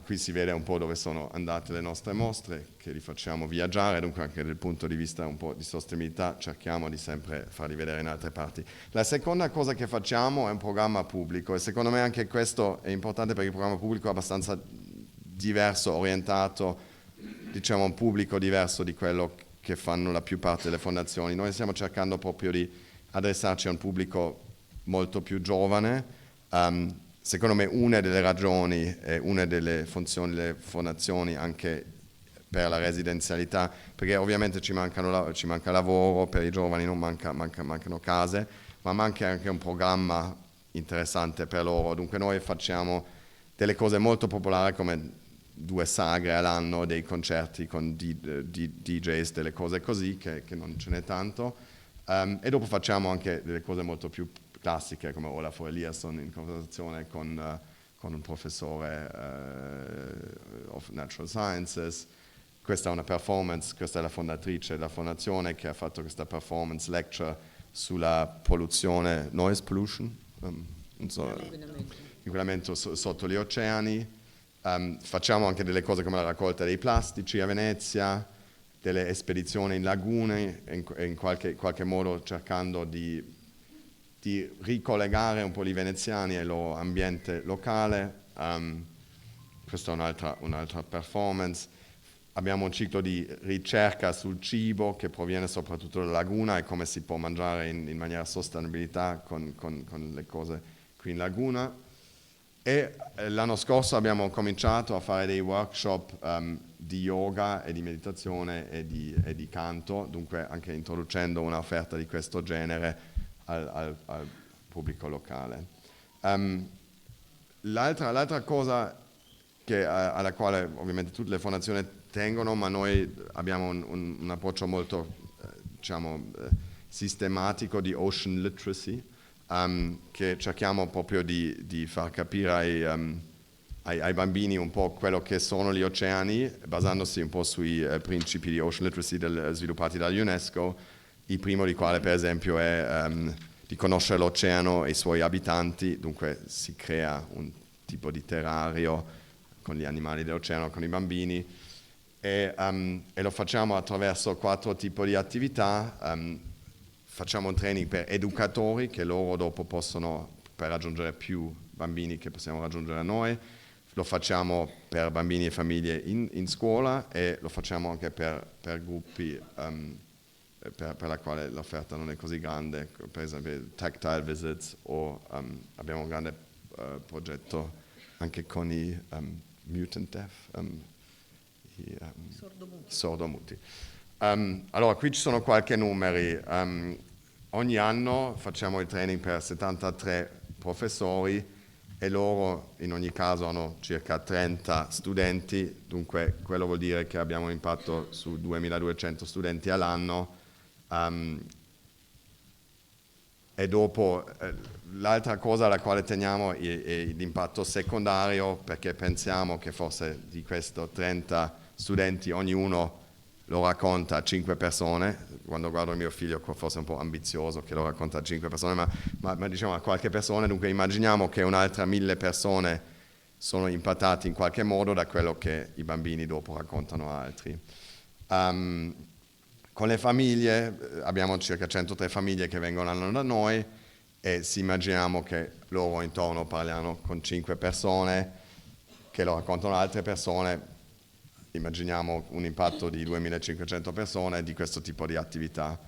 qui si vede un po' dove sono andate le nostre mostre, che li facciamo viaggiare, dunque anche dal punto di vista un po' di sostenibilità cerchiamo di sempre farli vedere in altre parti. La seconda cosa che facciamo è un programma pubblico, e secondo me anche questo è importante perché il programma pubblico è abbastanza diverso, orientato, diciamo, a un pubblico diverso di quello che fanno la più parte delle fondazioni. Noi stiamo cercando proprio di adressarci a un pubblico molto più giovane. Secondo me una delle ragioni e una delle funzioni delle fondazioni anche per la residenzialità, perché ovviamente ci manca lavoro per i giovani, non mancano case, ma manca anche un programma interessante per loro. Dunque noi facciamo delle cose molto popolari come 2 sagre all'anno, dei concerti con DJs, delle cose così, che non ce n'è tanto, e dopo facciamo anche delle cose molto più classiche come Olafur Eliasson in conversazione con un professore of Natural Sciences. Questa è una performance, questa è la fondatrice della fondazione che ha fatto questa performance lecture sulla polluzione, noise pollution, inquinamento sotto gli oceani. Facciamo anche delle cose come la raccolta dei plastici a Venezia, delle spedizioni in lagune, in qualche modo cercando di ricollegare un po' i veneziani al loro ambiente locale. Questa è un'altra performance. Abbiamo un ciclo di ricerca sul cibo che proviene soprattutto dalla laguna e come si può mangiare in maniera sostenibilità con le cose qui in laguna. E l'anno scorso abbiamo cominciato a fare dei workshop di yoga e di meditazione e di canto, dunque anche introducendo un'offerta di questo genere al pubblico locale. L'altra cosa alla quale ovviamente tutte le fondazioni tengono, ma noi abbiamo un approccio molto sistematico di ocean literacy, che cerchiamo proprio di far capire ai bambini un po' quello che sono gli oceani, basandosi un po' sui principi di ocean literacy sviluppati dall'UNESCO, il primo di quale per esempio è di conoscere l'oceano e i suoi abitanti, dunque si crea un tipo di terrario con gli animali dell'oceano, con i bambini, e lo facciamo attraverso 4 tipi di attività. Facciamo un training per educatori che loro dopo possono, per raggiungere più bambini che possiamo raggiungere noi, lo facciamo per bambini e famiglie in scuola, e lo facciamo anche per gruppi per la quale l'offerta non è così grande, per esempio tactile visits, o abbiamo un grande progetto anche con i mutant deaf, i sordomuti. Allora qui ci sono qualche numeri. Ogni anno facciamo il training per 73 professori e loro in ogni caso hanno circa 30 studenti, dunque quello vuol dire che abbiamo un impatto su 2200 studenti all'anno. E dopo l'altra cosa alla quale teniamo è l'impatto secondario, perché pensiamo che forse di questi 30 studenti ognuno lo racconta a 5 persone. Quando guardo mio figlio forse è un po' ambizioso che lo racconta a 5 persone, ma diciamo a qualche persona, dunque immaginiamo che un'altra 1000 persone sono impattati in qualche modo da quello che i bambini dopo raccontano a altri. Con le famiglie abbiamo circa 103 famiglie che vengono da noi, e si immaginiamo che loro intorno parlano con 5 persone che lo raccontano a altre persone. Immaginiamo un impatto di 2500 persone di questo tipo di attività.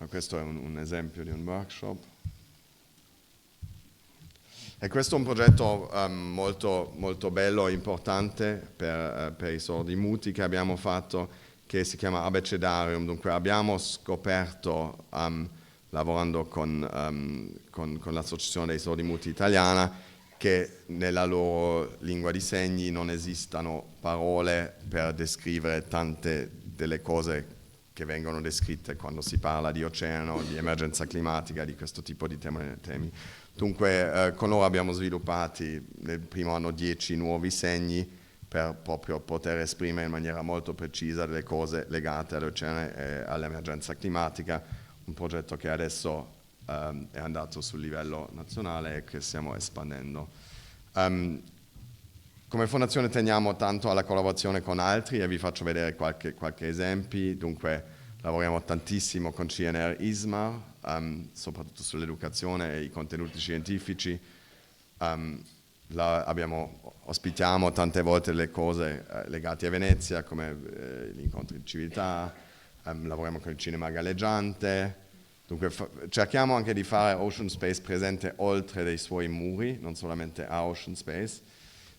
Questo è un esempio di un workshop. E questo è un progetto molto, molto bello e importante per i sordi muti che abbiamo fatto, che si chiama Abecedarium. Dunque abbiamo scoperto, lavorando con l'Associazione dei Sordi Muti Italiana, che nella loro lingua di segni non esistano parole per descrivere tante delle cose che vengono descritte quando si parla di oceano, di emergenza climatica, di questo tipo di temi. Dunque con loro abbiamo sviluppati nel primo anno 10 nuovi segni per proprio poter esprimere in maniera molto precisa delle cose legate all'oceano e all'emergenza climatica, un progetto che adesso è andato sul livello nazionale e che stiamo espandendo. Come fondazione teniamo tanto alla collaborazione con altri e vi faccio vedere qualche esempio. Dunque lavoriamo tantissimo con CNR ISMAR, soprattutto sull'educazione e i contenuti scientifici. Ospitiamo tante volte le cose legate a Venezia, come gli incontri di civiltà, lavoriamo con il cinema galleggiante. Dunque cerchiamo anche di fare Ocean Space presente oltre dei suoi muri, non solamente a Ocean Space.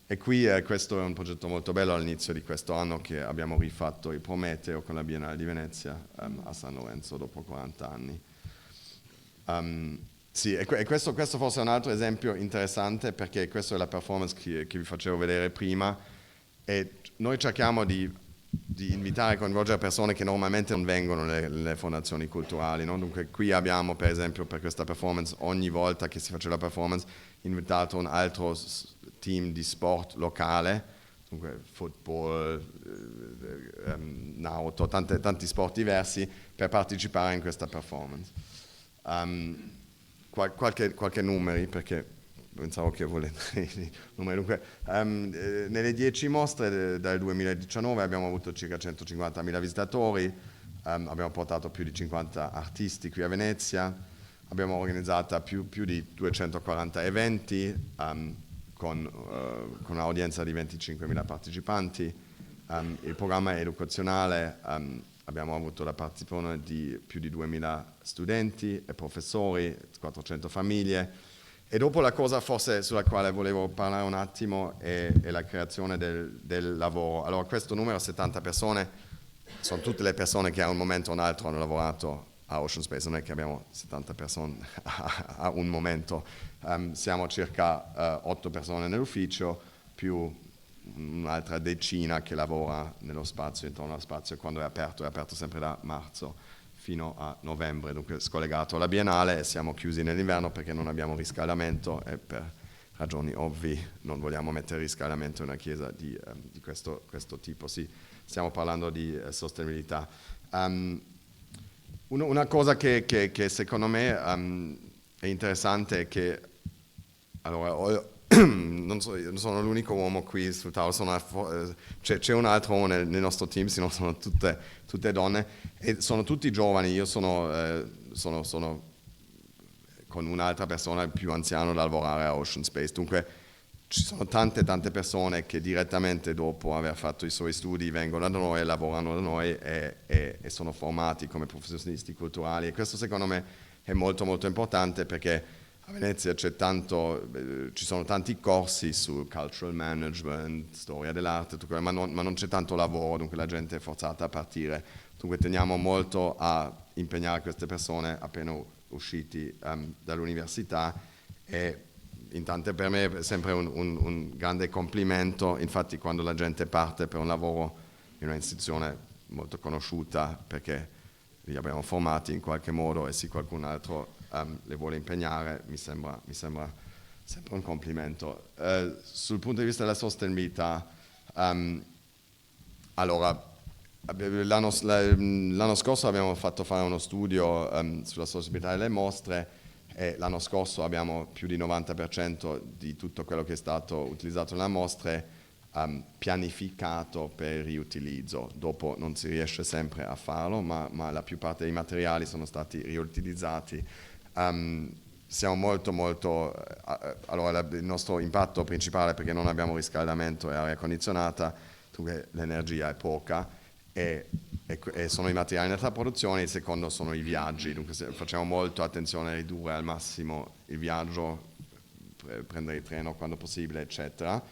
E qui questo è un progetto molto bello all'inizio di questo anno, che abbiamo rifatto il Prometeo con la Biennale di Venezia a San Lorenzo dopo 40 anni. Sì, e questo forse è un altro esempio interessante, perché questa è la performance che vi facevo vedere prima, e noi cerchiamo di invitare e coinvolgere persone che normalmente non vengono nelle fondazioni culturali, no? Dunque qui abbiamo per esempio per questa performance, ogni volta che si faceva la performance, invitato un altro team di sport locale, dunque football, nauto, tanti sport diversi, per partecipare in questa performance. Qualche numeri, perché pensavo che volete i numeri. Dunque, nelle 10 mostre dal 2019 abbiamo avuto circa 150.000 visitatori, abbiamo portato più di 50 artisti qui a Venezia, abbiamo organizzato più di 240 eventi con un'audienza di 25.000 partecipanti. Il programma educazionale, abbiamo avuto la partecipazione di più di 2.000 studenti e professori, 400 famiglie. E dopo la cosa forse sulla quale volevo parlare un attimo è la creazione del lavoro. Allora questo numero, 70 persone, sono tutte le persone che a un momento o un altro hanno lavorato a Ocean Space, non è che abbiamo 70 persone a un momento, siamo circa 8 persone nell'ufficio, più un'altra decina che lavora nello spazio, intorno allo spazio, quando è aperto sempre da marzo fino a novembre, dunque scollegato alla Biennale, e siamo chiusi nell'inverno perché non abbiamo riscaldamento e per ragioni ovvie non vogliamo mettere riscaldamento in una chiesa di questo tipo. Sì, stiamo parlando di sostenibilità. Una cosa che secondo me è interessante è che allora, non sono l'unico uomo qui sul tavolo, c'è un altro uomo nel nostro team, se no sono tutte donne, e sono tutti giovani. Io sono con un'altra persona più anziano da lavorare a Ocean Space, dunque ci sono tante persone che direttamente dopo aver fatto i suoi studi vengono da noi, lavorano da noi e sono formati come professionisti culturali, e questo secondo me è molto importante, perché a Venezia ci sono tanti corsi su cultural management, storia dell'arte, ma non c'è tanto lavoro, dunque la gente è forzata a partire. Dunque teniamo molto a impegnare queste persone appena usciti dall'università, e intanto per me è sempre un grande complimento, infatti quando la gente parte per un lavoro in una istituzione molto conosciuta, perché li abbiamo formati in qualche modo, e se qualcun altro le vuole impegnare, mi sembra sempre un complimento. Sul punto di vista della sostenibilità, allora l'anno scorso abbiamo fatto fare uno studio sulla sostenibilità delle mostre, e l'anno scorso abbiamo più di 90% di tutto quello che è stato utilizzato nelle mostre pianificato per riutilizzo. Dopo non si riesce sempre a farlo, ma la più parte dei materiali sono stati riutilizzati. Siamo molto allora il nostro impatto principale, perché non abbiamo riscaldamento e aria condizionata, dunque l'energia è poca, e sono i materiali nella produzione. Il secondo sono i viaggi, dunque facciamo molto attenzione a ridurre al massimo il viaggio, prendere il treno quando possibile, eccetera.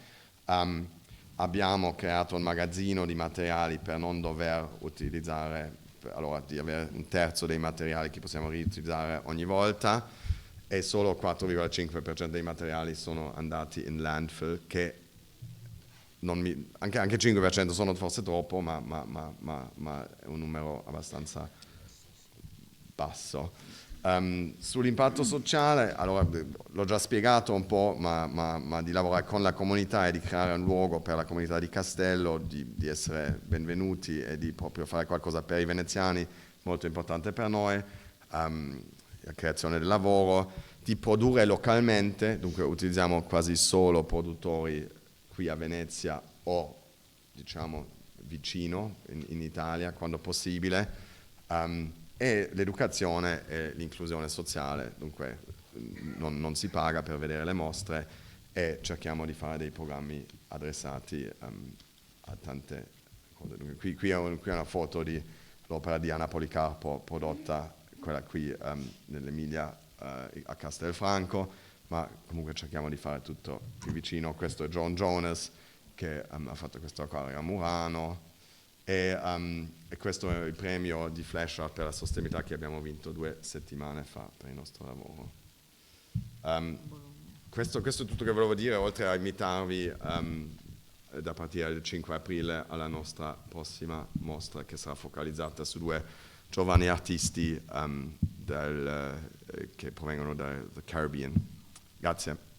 Abbiamo creato un magazzino di materiali per non dover utilizzare, allora di avere un terzo dei materiali che possiamo riutilizzare ogni volta, e solo 4,5% dei materiali sono andati in landfill, che anche 5% sono forse troppo, ma è un numero abbastanza basso. Sull'impatto sociale, allora l'ho già spiegato un po', ma di lavorare con la comunità e di creare un luogo per la comunità di Castello, di essere benvenuti e di proprio fare qualcosa per i veneziani, molto importante per noi. la creazione del lavoro, di produrre localmente, dunque utilizziamo quasi solo produttori qui a Venezia o diciamo vicino in Italia quando possibile, e l'educazione e l'inclusione sociale, dunque non si paga per vedere le mostre e cerchiamo di fare dei programmi adressati a tante cose. Dunque, qui è una foto dell'opera di Anna Policarpo prodotta, quella qui nell'Emilia a Castelfranco, ma comunque cerchiamo di fare tutto qui vicino. Questo è John Jonas che ha fatto questo acquario a Murano, e questo è il premio di Flash Art per la sostenibilità che abbiamo vinto 2 settimane fa per il nostro lavoro. Questo è tutto che volevo dire, oltre a invitarvi da partire dal 5 aprile alla nostra prossima mostra, che sarà focalizzata su 2 giovani artisti che provengono dal Caribbean. Grazie.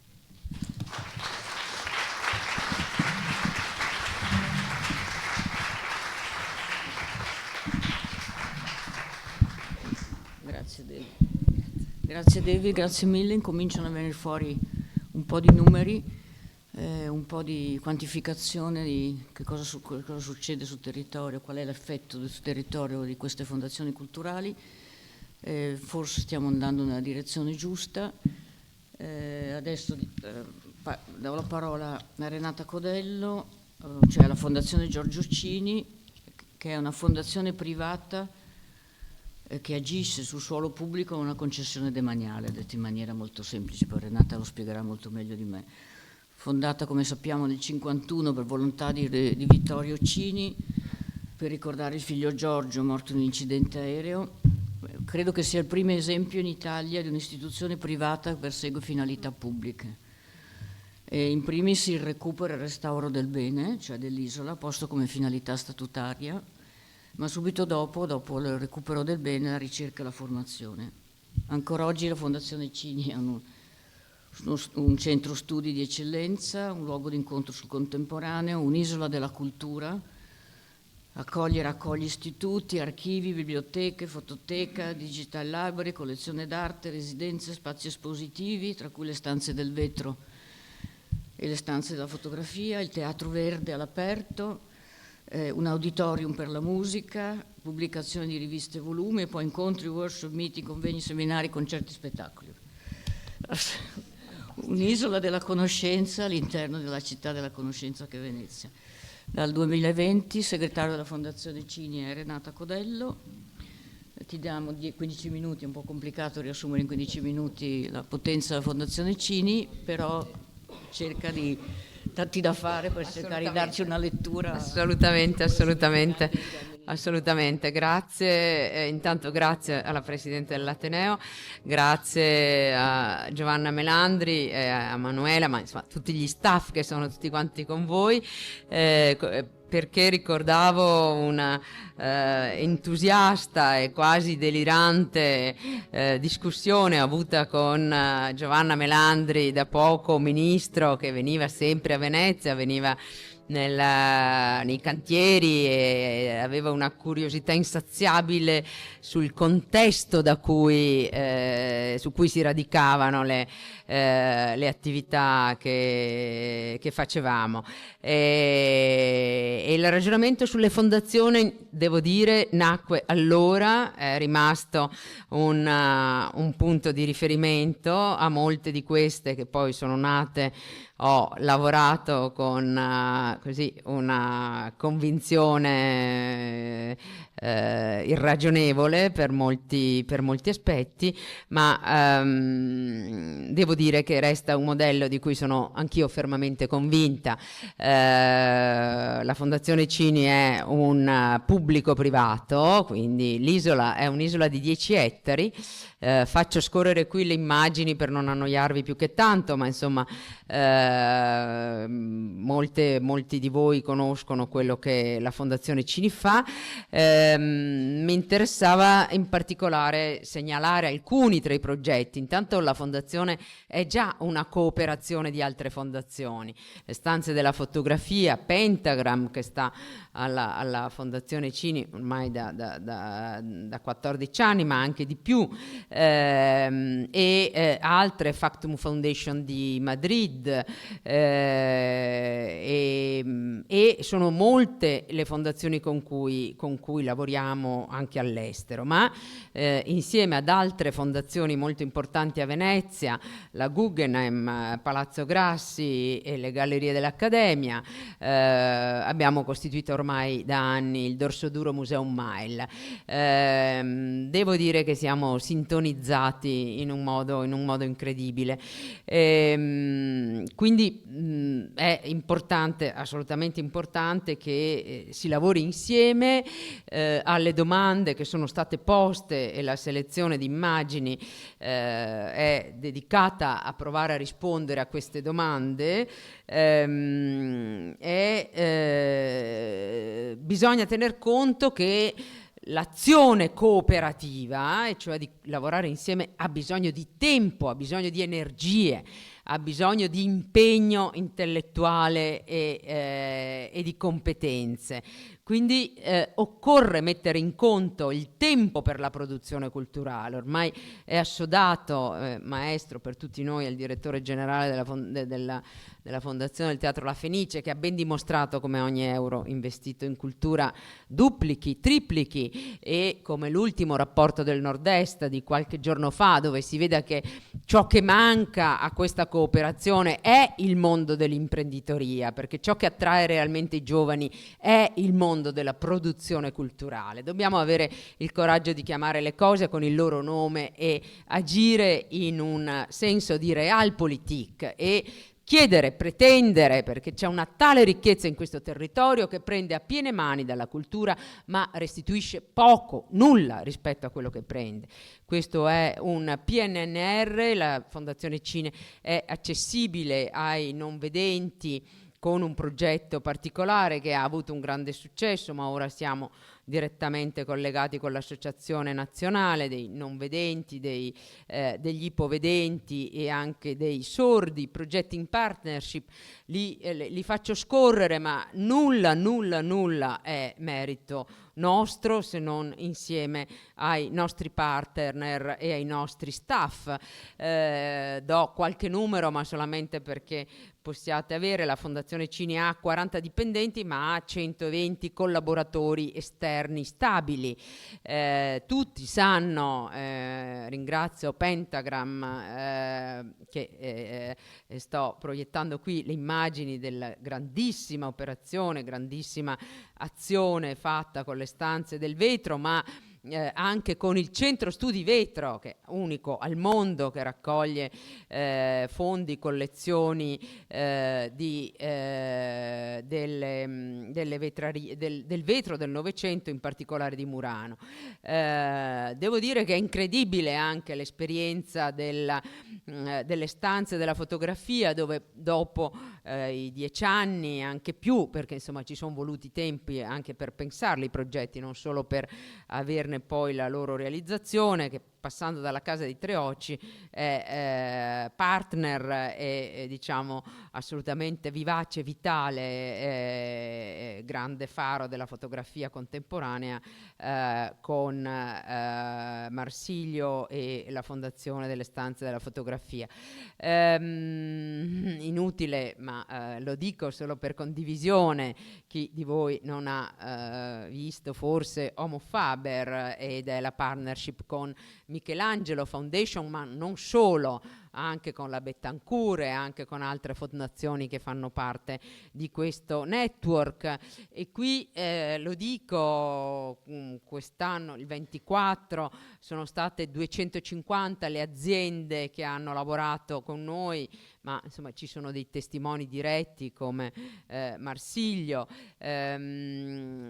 Grazie David, grazie mille. Incominciano a venire fuori un po' di numeri, un po' di quantificazione di che cosa succede sul territorio, qual è l'effetto sul territorio di queste fondazioni culturali. Forse stiamo andando nella direzione giusta. Adesso do la parola a Renata Codello, cioè alla Fondazione Giorgio Cini, che è una fondazione privata che agisce sul suolo pubblico con una concessione demaniale, detto in maniera molto semplice, poi Renata lo spiegherà molto meglio di me. Fondata, come sappiamo, nel 1951 per volontà di Vittorio Cini, per ricordare il figlio Giorgio morto in un incidente aereo. Credo che sia il primo esempio in Italia di un'istituzione privata che persegue finalità pubbliche. E in primis il recupero e il restauro del bene, cioè dell'isola, posto come finalità statutaria, ma subito dopo il recupero del bene, la ricerca e la formazione. Ancora oggi la Fondazione Cini è un centro studi di eccellenza, un luogo di incontro sul contemporaneo, un'isola della cultura, raccoglie istituti, archivi, biblioteche, fototeca, digital library, collezione d'arte, residenze, spazi espositivi, tra cui le stanze del vetro e le stanze della fotografia, il teatro verde all'aperto, un auditorium per la musica, pubblicazione di riviste e volumi, e poi incontri, workshop, meeting, convegni, seminari, concerti, spettacoli. Un'isola della conoscenza all'interno della città della conoscenza che è Venezia. Dal 2020 segretario della Fondazione Cini è Renata Codello. Ti diamo 15 minuti, è un po' complicato riassumere in 15 minuti la potenza della Fondazione Cini, però cerca di darti da fare per cercare di darci una lettura. Assolutamente, grazie. Intanto grazie alla Presidente dell'Ateneo, grazie a Giovanna Melandri e a Manuela, ma insomma tutti gli staff che sono tutti quanti con voi, perché ricordavo una entusiasta e quasi delirante discussione avuta con Giovanna Melandri, da poco ministro, che veniva sempre a Venezia, veniva nei cantieri e aveva una curiosità insaziabile sul contesto su cui si radicavano le attività che facevamo, e il ragionamento sulle fondazioni, devo dire, nacque allora, è rimasto un punto di riferimento a molte di queste che poi sono nate. Ho lavorato con così una convinzione irragionevole per molti aspetti, ma devo dire che resta un modello di cui sono anch'io fermamente convinta. La Fondazione Cini è un pubblico privato, quindi l'isola è un'isola di 10 ettari. Faccio scorrere qui le immagini per non annoiarvi più che tanto, ma insomma molti di voi conoscono quello che la Fondazione Cini fa. Mi interessava in particolare segnalare alcuni tra i progetti. Intanto la fondazione è già una cooperazione di altre fondazioni, le stanze della fotografia, Pentagram, che sta alla Fondazione Cini ormai da 14 anni, ma anche di più, e altre, Factum Foundation di Madrid, e sono molte le fondazioni con cui lavoriamo anche all'estero, ma insieme ad altre fondazioni molto importanti a Venezia, la Guggenheim, Palazzo Grassi e le Gallerie dell'Accademia, abbiamo costituito ormai da anni il Dorsoduro Museum Mile. Devo dire che siamo sintonizzati in un modo incredibile. Quindi è importante, assolutamente importante, che si lavori insieme alle domande che sono state poste, e la selezione di immagini è dedicata a provare a rispondere a queste domande. Bisogna tener conto che l'azione cooperativa, e cioè di lavorare insieme, ha bisogno di tempo, ha bisogno di energie, ha bisogno di impegno intellettuale e di competenze. Quindi occorre mettere in conto il tempo per la produzione culturale. Ormai è assodato, maestro per tutti noi, è il direttore generale della Fondazione del Teatro La Fenice, che ha ben dimostrato come ogni euro investito in cultura duplichi, triplichi, e come l'ultimo rapporto del Nord-Est di qualche giorno fa, dove si vede che ciò che manca a questa cooperazione è il mondo dell'imprenditoria, perché ciò che attrae realmente i giovani è il mondo della produzione culturale. Dobbiamo avere il coraggio di chiamare le cose con il loro nome e agire in un senso di realpolitik, e chiedere, pretendere, perché c'è una tale ricchezza in questo territorio che prende a piene mani dalla cultura ma restituisce poco, nulla rispetto a quello che prende. Questo è un PNNR, la Fondazione Cine è accessibile ai non vedenti con un progetto particolare che ha avuto un grande successo, ma ora siamo direttamente collegati con l'Associazione Nazionale dei Non Vedenti, degli ipovedenti e anche dei sordi, progetti in partnership. Li faccio scorrere, ma nulla è merito nostro, se non insieme ai nostri partner e ai nostri staff. Do qualche numero, ma solamente perché possiate avere. La Fondazione Cini ha 40 dipendenti, ma ha 120 collaboratori esterni stabili. Tutti sanno, ringrazio Pentagram, che sto proiettando qui le immagini della grandissima operazione, grandissima azione fatta con le stanze del vetro, ma anche con il centro studi vetro, che è unico al mondo, che raccoglie fondi, collezioni del vetro del Novecento, in particolare di Murano. Devo dire che è incredibile anche l'esperienza delle stanze della fotografia, dove dopo i 10 anni, anche più, perché insomma ci sono voluti tempi anche per pensarli i progetti, non solo per averne poi la loro realizzazione, che passando dalla casa di Treocci è partner e diciamo assolutamente vivace, vitale, grande faro della fotografia contemporanea, con Marsilio e la Fondazione delle Stanze della Fotografia. Inutile, ma lo dico solo per condivisione, chi di voi non ha visto forse Homo Faber, ed è la partnership con Michelangelo Foundation, ma non solo, anche con la Bettencourt e anche con altre fondazioni che fanno parte di questo network. E qui lo dico, quest'anno, il 24, sono state 250 le aziende che hanno lavorato con noi, ma insomma ci sono dei testimoni diretti come Marsilio, che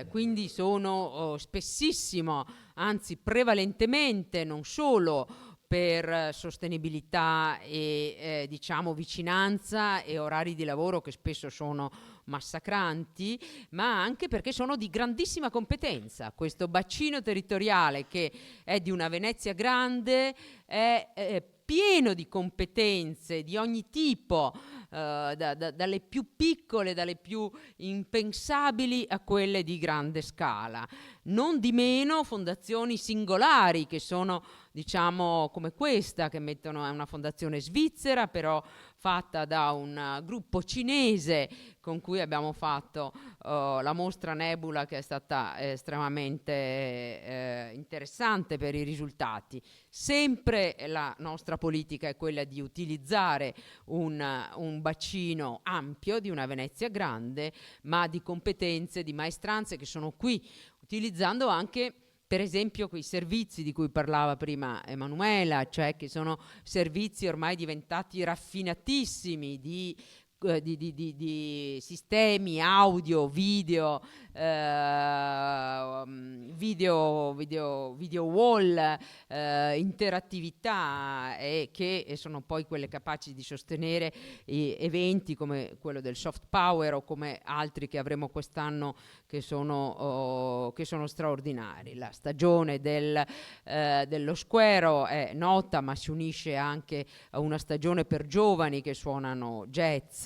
quindi sono spessissimo, anzi prevalentemente, non solo per sostenibilità e diciamo vicinanza e orari di lavoro che spesso sono massacranti, ma anche perché sono di grandissima competenza. Questo bacino territoriale, che è di una Venezia grande, è pieno di competenze di ogni tipo, dalle più piccole, dalle più impensabili a quelle di grande scala. Non di meno fondazioni singolari che sono, diciamo, come questa, che mettono, è una fondazione svizzera, però fatta da un gruppo cinese con cui abbiamo fatto la mostra Nebula, che è stata estremamente interessante per i risultati. Sempre la nostra politica è quella di utilizzare un bacino ampio di una Venezia grande, ma di competenze, di maestranze che sono qui, utilizzando anche per esempio quei servizi di cui parlava prima Emanuela, cioè che sono servizi ormai diventati raffinatissimi di sistemi audio, video, video wall, interattività, e che sono poi quelle capaci di sostenere eventi come quello del soft power o come altri che avremo quest'anno, che sono straordinari. La stagione dello Squero è nota, ma si unisce anche a una stagione per giovani che suonano jazz.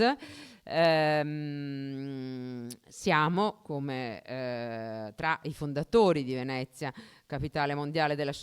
Siamo come tra i fondatori di Venezia Capitale Mondiale della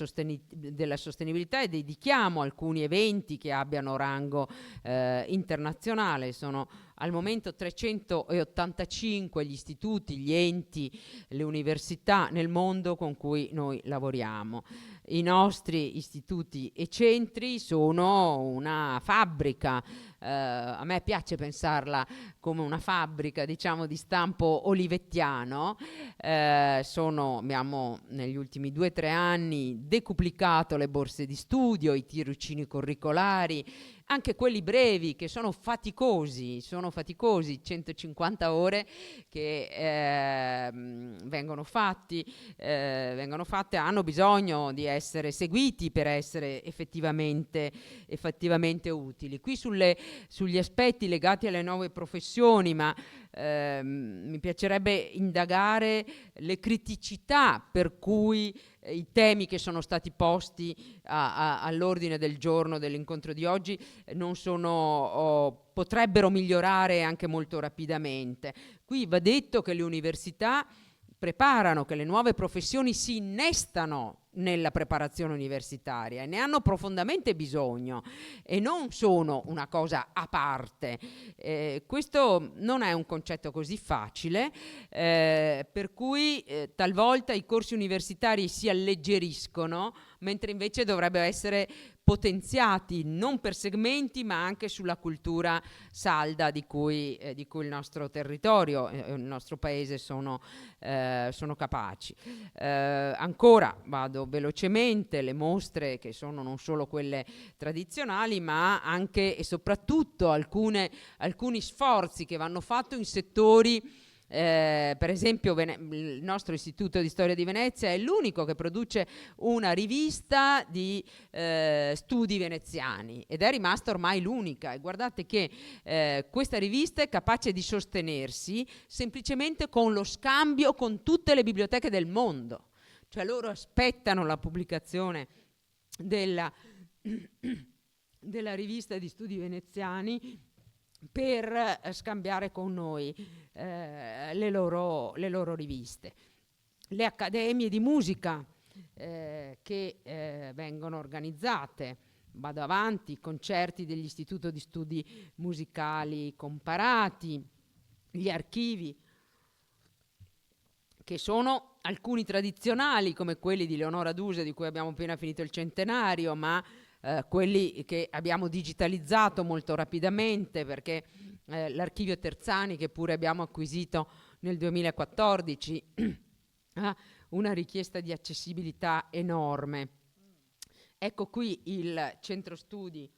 Sostenibilità, e dedichiamo alcuni eventi che abbiano rango internazionale. Sono al momento 385 gli istituti, gli enti, le università nel mondo con cui noi lavoriamo. I nostri istituti e centri sono una fabbrica, a me piace pensarla come una fabbrica, diciamo, di stampo olivettiano. Abbiamo negli ultimi 2-3 anni decuplicato le borse di studio, i tirocini curricolari, anche quelli brevi, che sono faticosi, 150 ore che vengono fatte, hanno bisogno di essere seguiti per essere effettivamente utili. Qui sugli aspetti legati alle nuove professioni, ma mi piacerebbe indagare le criticità per cui i temi che sono stati posti all'ordine del giorno dell'incontro di oggi potrebbero migliorare anche molto rapidamente. Qui va detto che le università preparano, che le nuove professioni si innestano nella preparazione universitaria e ne hanno profondamente bisogno e non sono una cosa a parte. Questo non è un concetto così facile, per cui talvolta i corsi universitari si alleggeriscono, mentre invece dovrebbero essere potenziati non per segmenti ma anche sulla cultura salda di cui il nostro territorio e il nostro paese sono capaci. Ancora vado velocemente: le mostre, che sono non solo quelle tradizionali ma anche e soprattutto alcuni sforzi che vanno fatti in settori. Per esempio il nostro Istituto di Storia di Venezia è l'unico che produce una rivista di studi veneziani, ed è rimasta ormai l'unica, e guardate che questa rivista è capace di sostenersi semplicemente con lo scambio con tutte le biblioteche del mondo. Cioè loro aspettano la pubblicazione della rivista di studi veneziani per scambiare con noi le loro riviste. Le accademie di musica che vengono organizzate, vado avanti, concerti dell'Istituto di Studi Musicali Comparati, gli archivi, che sono alcuni tradizionali come quelli di Leonora Duse, di cui abbiamo appena finito il centenario, ma quelli che abbiamo digitalizzato molto rapidamente, perché l'archivio Terzani, che pure abbiamo acquisito nel 2014, ha una richiesta di accessibilità enorme. Ecco qui il centro studi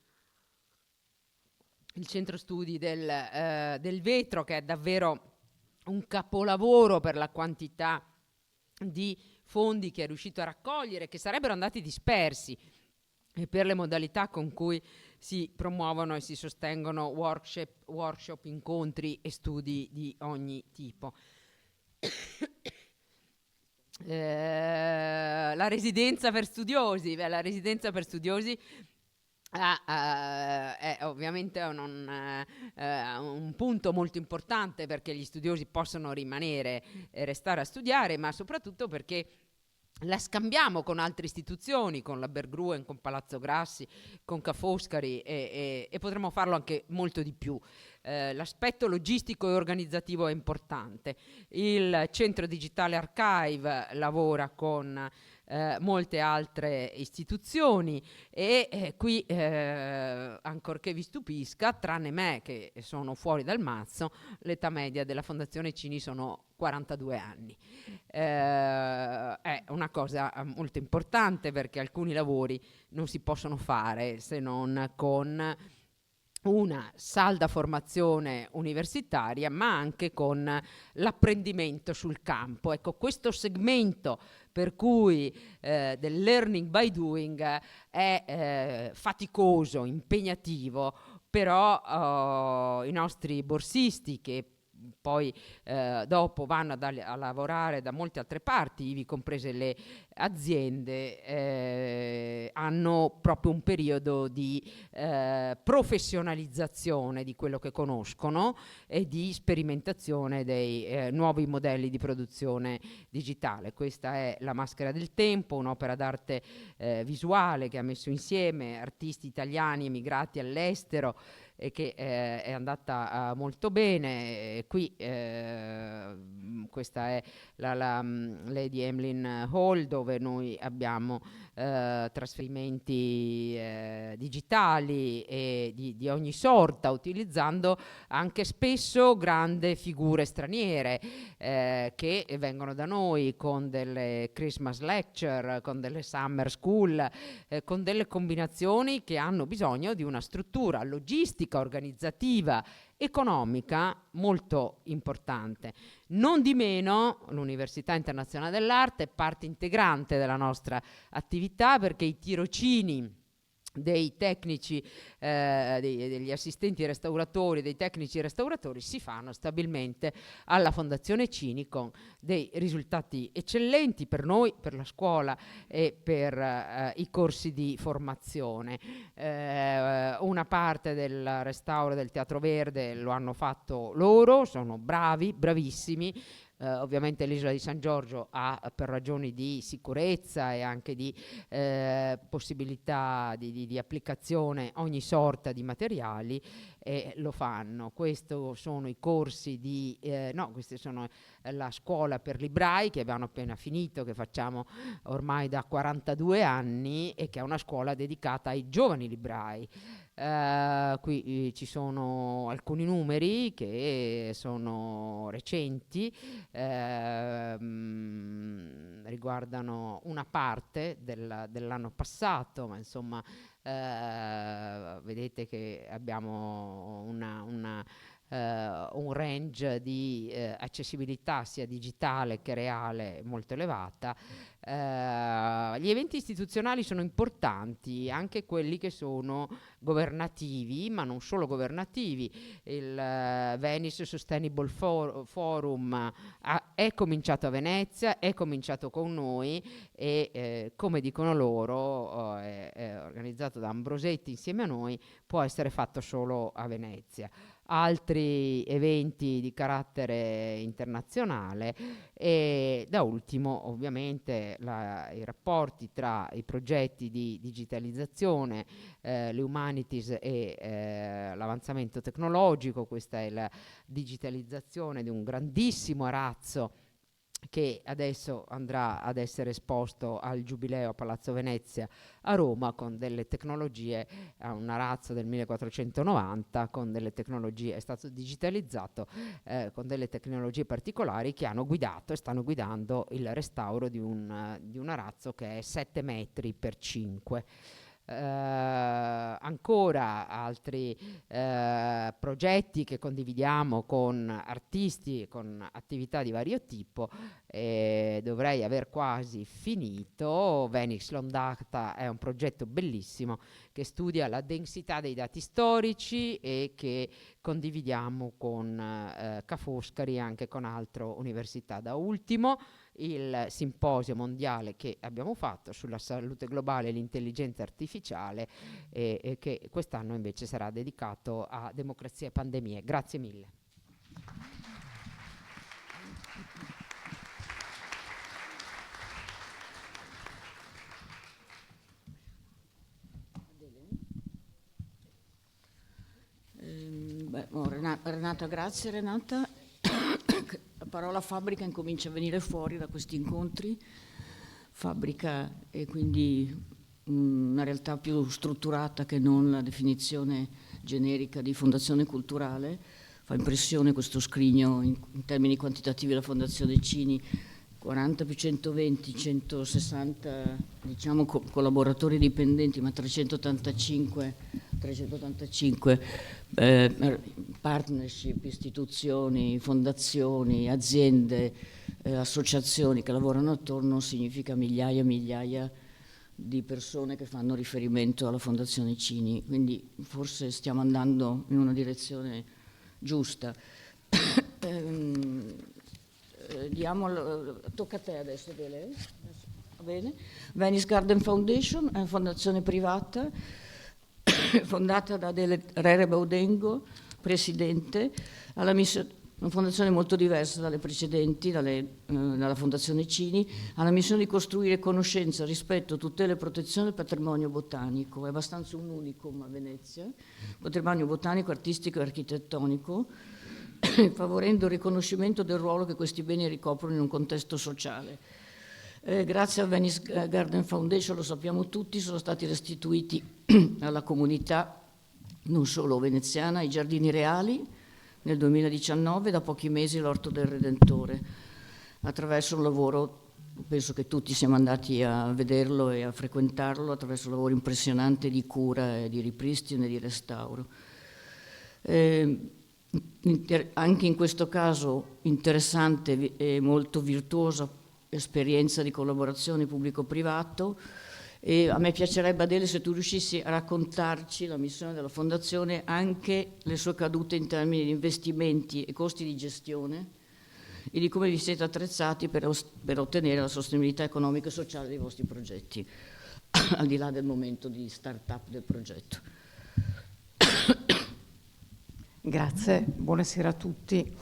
del vetro, che è davvero un capolavoro per la quantità di fondi che è riuscito a raccogliere, che sarebbero andati dispersi e per le modalità con cui si promuovono e si sostengono workshop, incontri e studi di ogni tipo. La residenza per studiosi, è ovviamente un punto molto importante, perché gli studiosi possono rimanere e restare a studiare, ma soprattutto perché la scambiamo con altre istituzioni, con la Bergruen, con Palazzo Grassi, con Ca' Foscari, e potremmo farlo anche molto di più. L'aspetto logistico e organizzativo è importante. Il Centro Digitale Archive lavora con molte altre istituzioni e qui, ancorché vi stupisca, tranne me che sono fuori dal mazzo, l'età media della Fondazione Cini sono 42 anni. È una cosa molto importante, perché alcuni lavori non si possono fare se non con una salda formazione universitaria, ma anche con l'apprendimento sul campo. Ecco, questo segmento per cui del learning by doing è faticoso, impegnativo, però i nostri borsisti, che poi dopo vanno a lavorare da molte altre parti, ivi comprese le aziende, hanno proprio un periodo di professionalizzazione di quello che conoscono e di sperimentazione dei nuovi modelli di produzione digitale. Questa è La maschera del tempo, un'opera d'arte visuale che ha messo insieme artisti italiani emigrati all'estero e che è andata molto bene. Qui questa è la Lady Emlyn Hall, dove noi abbiamo trasferimenti digitali e di ogni sorta, utilizzando anche spesso grandi figure straniere che vengono da noi con delle Christmas lecture, con delle summer school, con delle combinazioni che hanno bisogno di una struttura logistica, organizzativa, economica molto importante. Non di meno, l'Università Internazionale dell'Arte è parte integrante della nostra attività, perché i tirocini dei tecnici, degli assistenti restauratori, dei tecnici restauratori si fanno stabilmente alla Fondazione Cini, con dei risultati eccellenti per noi, per la scuola e per i corsi di formazione. Una parte del restauro del Teatro Verde lo hanno fatto loro, sono bravi, bravissimi. Ovviamente l'isola di San Giorgio ha, per ragioni di sicurezza e anche di possibilità di applicazione, ogni sorta di materiali, e lo fanno. Questi sono i corsi questi sono la scuola per librai che abbiamo appena finito, che facciamo ormai da 42 anni e che è una scuola dedicata ai giovani librai. Qui ci sono alcuni numeri che sono recenti, riguardano una parte dell'anno passato, ma insomma vedete che abbiamo un range di accessibilità sia digitale che reale molto elevata. Gli eventi istituzionali sono importanti, anche quelli che sono governativi, ma non solo governativi. Il Venice Sustainable Forum è cominciato a Venezia, è cominciato con noi e come dicono loro è organizzato da Ambrosetti insieme a noi, può essere fatto solo a Venezia. Altri eventi di carattere internazionale e da ultimo ovviamente i rapporti tra i progetti di digitalizzazione, le humanities e l'avanzamento tecnologico. Questa è la digitalizzazione di un grandissimo arazzo che adesso andrà ad essere esposto al Giubileo a Palazzo Venezia a Roma, con delle tecnologie, un arazzo del 1490 con delle tecnologie, è stato digitalizzato con delle tecnologie particolari che hanno guidato e stanno guidando il restauro di un arazzo che è 7 metri per 5. ancora altri progetti che condividiamo con artisti, con attività di vario tipo. Dovrei aver quasi finito. Venix Londata è un progetto bellissimo che studia la densità dei dati storici e che condividiamo con Ca' Foscari e anche con altre università. Da ultimo il simposio mondiale che abbiamo fatto sulla salute globale e l'intelligenza artificiale, e che quest'anno invece sarà dedicato a democrazia e pandemie. Grazie mille. Renata, grazie Renata. La parola fabbrica incomincia a venire fuori da questi incontri. Fabbrica è quindi una realtà più strutturata che non la definizione generica di fondazione culturale. Fa impressione questo scrigno in termini quantitativi della Fondazione Cini: 40 più 120, 160 diciamo collaboratori dipendenti, ma 385 partnership, istituzioni, fondazioni, aziende, associazioni che lavorano attorno, significa migliaia e migliaia di persone che fanno riferimento alla Fondazione Cini, quindi forse stiamo andando in una direzione giusta. Tocca a te adesso, Dele. Va bene? Venice Garden Foundation è una fondazione privata fondata da Dele Rere Baudengo, presidente. Una fondazione molto diversa dalle precedenti, dalla Fondazione Cini. Ha la missione di costruire conoscenza, rispetto, tutela e protezione del patrimonio botanico. È abbastanza un unicum a Venezia, patrimonio botanico, artistico e architettonico, favorendo il riconoscimento del ruolo che questi beni ricoprono in un contesto sociale. Grazie al Venice Garden Foundation, lo sappiamo tutti, sono stati restituiti alla comunità, non solo veneziana, i giardini reali nel 2019, da pochi mesi l'Orto del Redentore, attraverso un lavoro, penso che tutti siamo andati a vederlo e a frequentarlo, attraverso un lavoro impressionante di cura e di ripristino e di restauro. Anche in questo caso interessante e molto virtuosa esperienza di collaborazione pubblico-privato, e a me piacerebbe, Adele, se tu riuscissi a raccontarci la missione della Fondazione, anche le sue cadute in termini di investimenti e costi di gestione, e di come vi siete attrezzati per ottenere la sostenibilità economica e sociale dei vostri progetti, al di là del momento di start-up del progetto. Grazie, buonasera a tutti.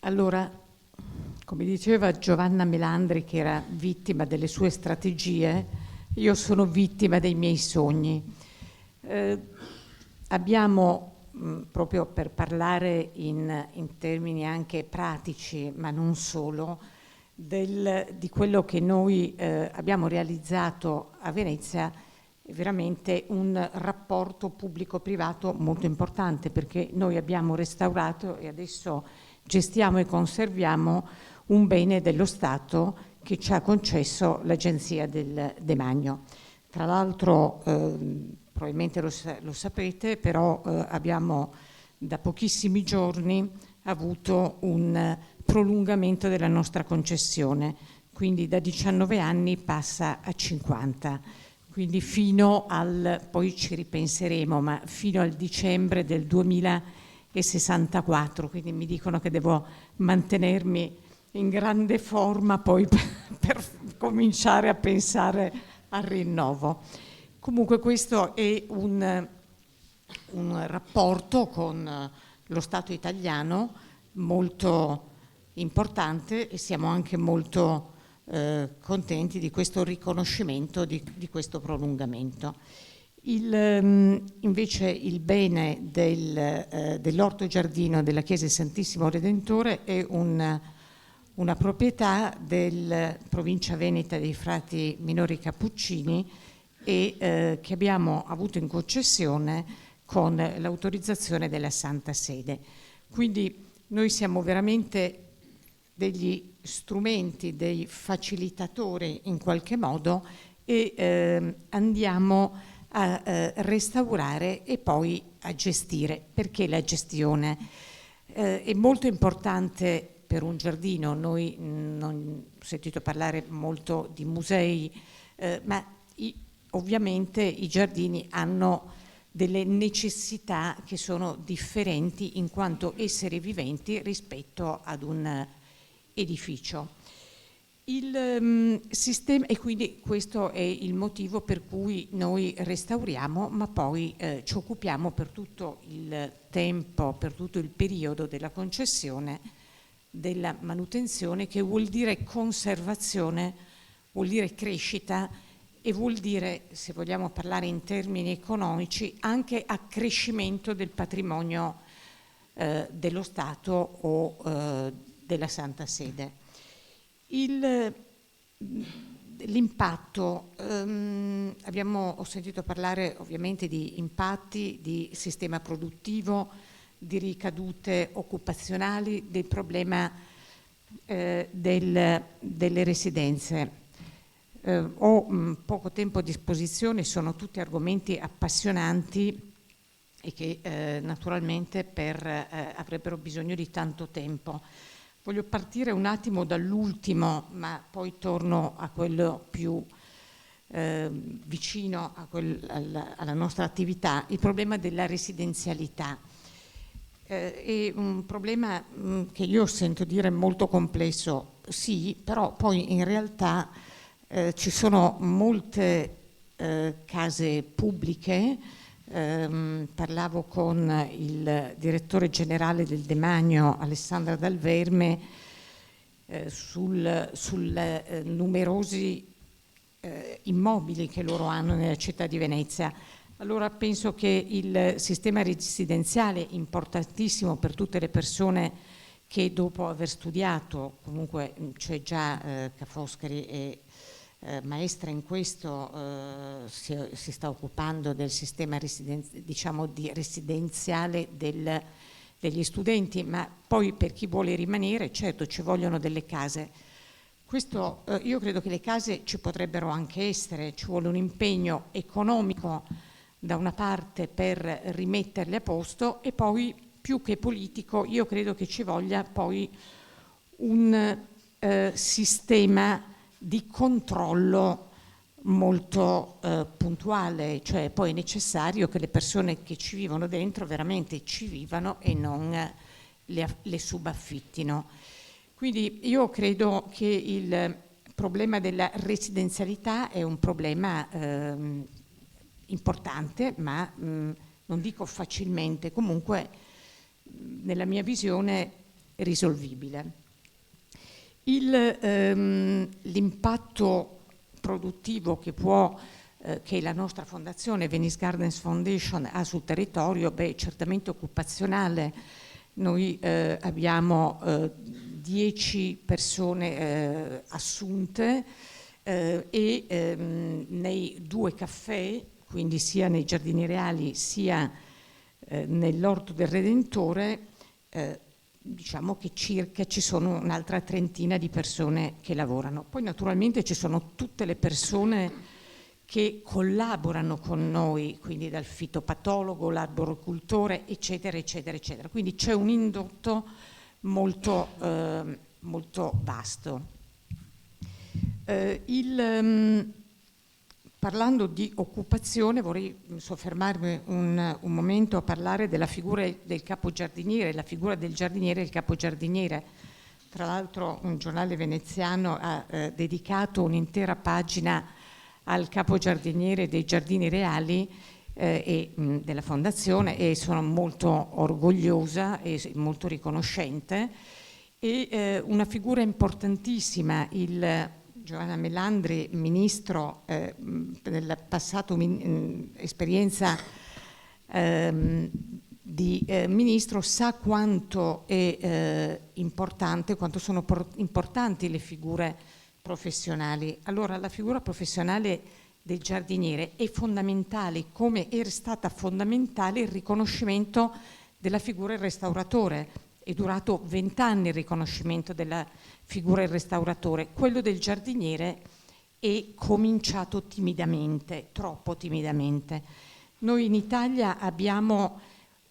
Allora, come diceva Giovanna Melandri, che era vittima delle sue strategie, io sono vittima dei miei sogni. Abbiamo, proprio per parlare in termini anche pratici, ma non solo, di quello che noi abbiamo realizzato a Venezia, veramente un rapporto pubblico-privato molto importante, perché noi abbiamo restaurato e adesso gestiamo e conserviamo un bene dello Stato che ci ha concesso l'Agenzia del Demanio. Tra l'altro, probabilmente lo saprete, però abbiamo da pochissimi giorni avuto un prolungamento della nostra concessione, quindi da 19 anni passa a 50, quindi poi ci ripenseremo, ma fino al dicembre del 2064, quindi mi dicono che devo mantenermi in grande forma poi per cominciare a pensare al rinnovo. Comunque questo è un rapporto con lo Stato italiano molto importante, e siamo anche molto contenti di questo riconoscimento, di questo prolungamento. Invece il bene dell'orto giardino della Chiesa del Santissimo Redentore è una proprietà della provincia veneta dei Frati Minori Cappuccini, e che abbiamo avuto in concessione con l'autorizzazione della Santa Sede. Quindi noi siamo veramente degli strumenti, dei facilitatori in qualche modo, e andiamo a restaurare e poi a gestire. Perché la gestione è molto importante per un giardino? Noi non ho sentito parlare molto di musei, ma ovviamente i giardini hanno delle necessità che sono differenti in quanto esseri viventi rispetto ad un edificio. Il sistema, e quindi questo è il motivo per cui noi restauriamo, ma poi ci occupiamo per tutto il tempo, per tutto il periodo della concessione, della manutenzione, che vuol dire conservazione, vuol dire crescita e vuol dire, se vogliamo parlare in termini economici, anche accrescimento del patrimonio dello Stato o della Santa Sede. L'impatto, ho sentito parlare ovviamente di impatti, di sistema produttivo, di ricadute occupazionali, del problema delle residenze. Ho poco tempo a disposizione, sono tutti argomenti appassionanti e che naturalmente avrebbero bisogno di tanto tempo. Voglio partire un attimo dall'ultimo, ma poi torno a quello più vicino alla nostra attività, il problema della residenzialità. È un problema che io sento dire molto complesso, sì, però poi in realtà ci sono molte case pubbliche. Parlavo con il direttore generale del Demanio, Alessandra Dal Verme, sul numerosi immobili che loro hanno nella città di Venezia. Allora penso che il sistema residenziale, importantissimo per tutte le persone che dopo aver studiato, comunque c'è già Ca' Foscari e maestra in questo, si sta occupando del sistema residenziale degli studenti, ma poi per chi vuole rimanere, certo ci vogliono delle case. Questo, io credo che le case ci potrebbero anche essere, ci vuole un impegno economico da una parte per rimetterle a posto e poi più che politico io credo che ci voglia poi un sistema di controllo molto puntuale, cioè poi è necessario che le persone che ci vivono dentro veramente ci vivano e non le subaffittino. Quindi io credo che il problema della residenzialità è un problema importante, ma non dico facilmente, comunque nella mia visione risolvibile. L'impatto produttivo che la nostra fondazione Venice Gardens Foundation ha sul territorio, certamente occupazionale. Noi abbiamo 10 persone assunte e nei 2 caffè, quindi sia nei Giardini Reali sia nell'Orto del Redentore, diciamo che circa ci sono un'altra trentina di persone che lavorano. Poi naturalmente ci sono tutte le persone che collaborano con noi, quindi dal fitopatologo, l'arboricoltore, eccetera, eccetera, eccetera. Quindi c'è un indotto molto, molto vasto. Parlando di occupazione vorrei soffermarmi un momento a parlare della figura del capogiardiniere, la figura del giardiniere e il capogiardiniere. Tra l'altro un giornale veneziano ha dedicato un'intera pagina al capogiardiniere dei Giardini Reali e della Fondazione, e sono molto orgogliosa e molto riconoscente. E una figura importantissima, Giovanna Melandri, ministro, nella passata esperienza di ministro, sa quanto è importante, quanto sono importanti le figure professionali. Allora, la figura professionale del giardiniere è fondamentale, come è stata fondamentale il riconoscimento della figura del restauratore. È durato 20 anni il riconoscimento della figura del restauratore. Quello del giardiniere e cominciato timidamente, troppo timidamente. Noi in Italia abbiamo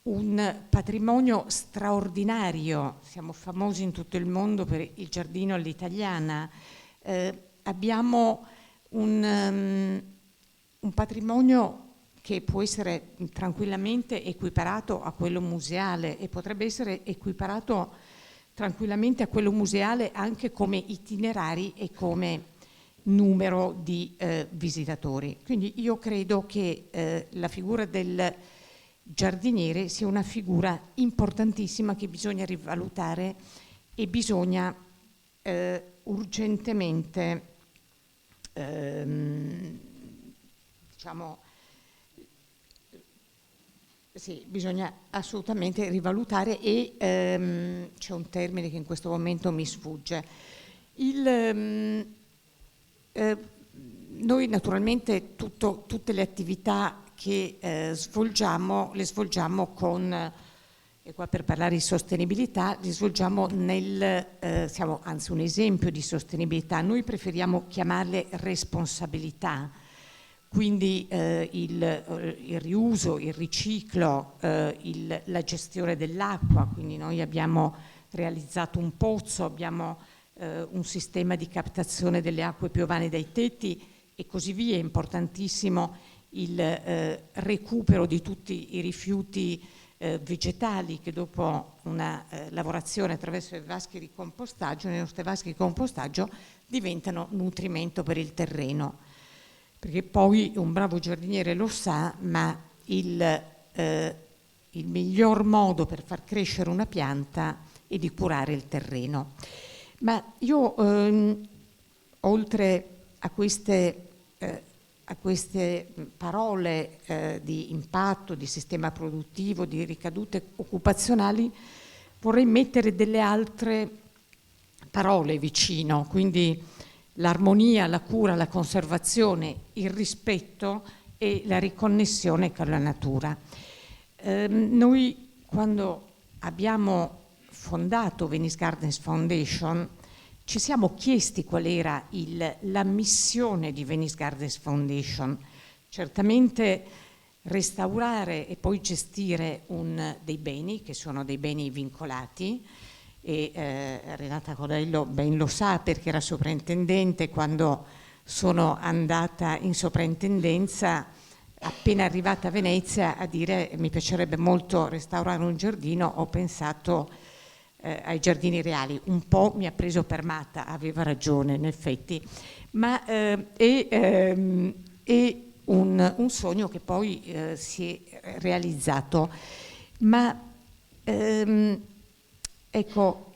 un patrimonio straordinario, siamo famosi in tutto il mondo per il giardino all'italiana, abbiamo un patrimonio che può essere tranquillamente equiparato a quello museale e potrebbe essere equiparato tranquillamente a quello museale anche come itinerari e come numero di visitatori. Quindi io credo che la figura del giardiniere sia una figura importantissima che bisogna rivalutare e bisogna urgentemente bisogna assolutamente rivalutare e c'è un termine che in questo momento mi sfugge. Noi naturalmente tutte le attività che svolgiamo le svolgiamo con, e qua per parlare di sostenibilità, li svolgiamo siamo anzi un esempio di sostenibilità. Noi preferiamo chiamarle responsabilità. Quindi il riuso, il riciclo, la gestione dell'acqua, quindi noi abbiamo realizzato un pozzo, abbiamo un sistema di captazione delle acque piovane dai tetti e così via. È importantissimo il recupero di tutti i rifiuti vegetali che dopo una lavorazione attraverso i vaschi di compostaggio, nei nostri vaschi di compostaggio, diventano nutrimento per il terreno. Perché poi un bravo giardiniere lo sa, ma il miglior modo per far crescere una pianta è di curare il terreno. Ma io, oltre a queste parole di impatto, di sistema produttivo, di ricadute occupazionali, vorrei mettere delle altre parole vicino, quindi l'armonia, la cura, la conservazione, il rispetto e la riconnessione con la natura. Noi quando abbiamo fondato Venice Gardens Foundation ci siamo chiesti qual era la missione di Venice Gardens Foundation. Certamente restaurare e poi gestire dei beni che sono dei beni vincolati, e Renata Codello ben lo sa perché era sovrintendente. Quando sono andata in soprintendenza, appena arrivata a Venezia, a dire mi piacerebbe molto restaurare un giardino, ho pensato ai giardini reali. Un po' mi ha preso per matta, aveva ragione in effetti, ma è un sogno che poi si è realizzato. Ma ecco,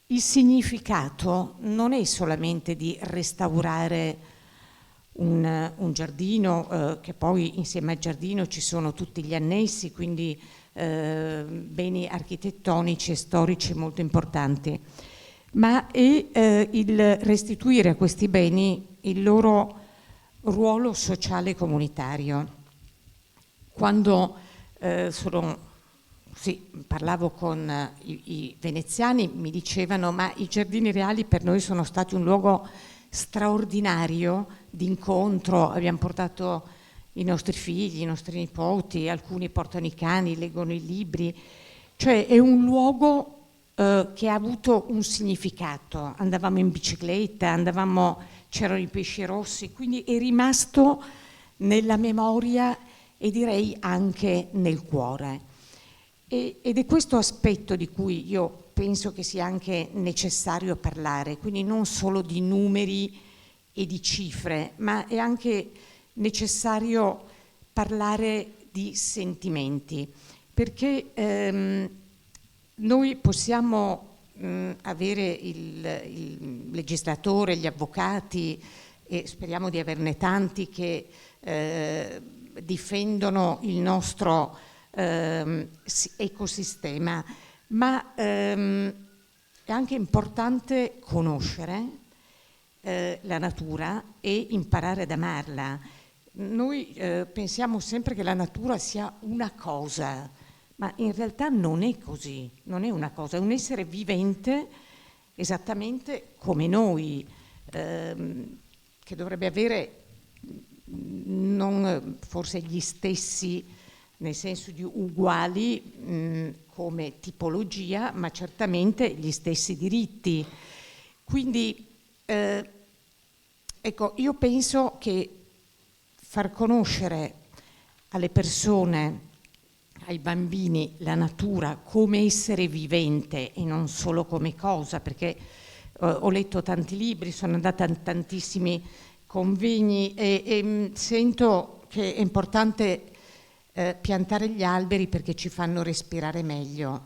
il significato non è solamente di restaurare un giardino, che poi insieme al giardino ci sono tutti gli annessi, quindi beni architettonici e storici molto importanti, ma è il restituire a questi beni il loro ruolo sociale e comunitario. Quando parlavo con i veneziani, mi dicevano: ma i giardini reali per noi sono stati un luogo straordinario di incontro, abbiamo portato i nostri figli, i nostri nipoti, alcuni portano i cani, leggono i libri, cioè è un luogo che ha avuto un significato. Andavamo in bicicletta, c'erano i pesci rossi, quindi è rimasto nella memoria e direi anche nel cuore. Ed è questo aspetto di cui io penso che sia anche necessario parlare, quindi non solo di numeri e di cifre, ma è anche necessario parlare di sentimenti, perché noi possiamo avere il legislatore, gli avvocati, e speriamo di averne tanti, che difendono il nostro ecosistema, ma è anche importante conoscere la natura e imparare ad amarla. Noi pensiamo sempre che la natura sia una cosa, ma in realtà non è così, non è una cosa, è un essere vivente esattamente come noi. che dovrebbe avere non forse gli stessi, nel senso di uguali come tipologia, ma certamente gli stessi diritti. Quindi ecco, io penso che far conoscere alle persone, ai bambini, la natura come essere vivente e non solo come cosa, perché ho letto tanti libri, sono andata a tantissimi convegni e sento che è importante piantare gli alberi perché ci fanno respirare meglio.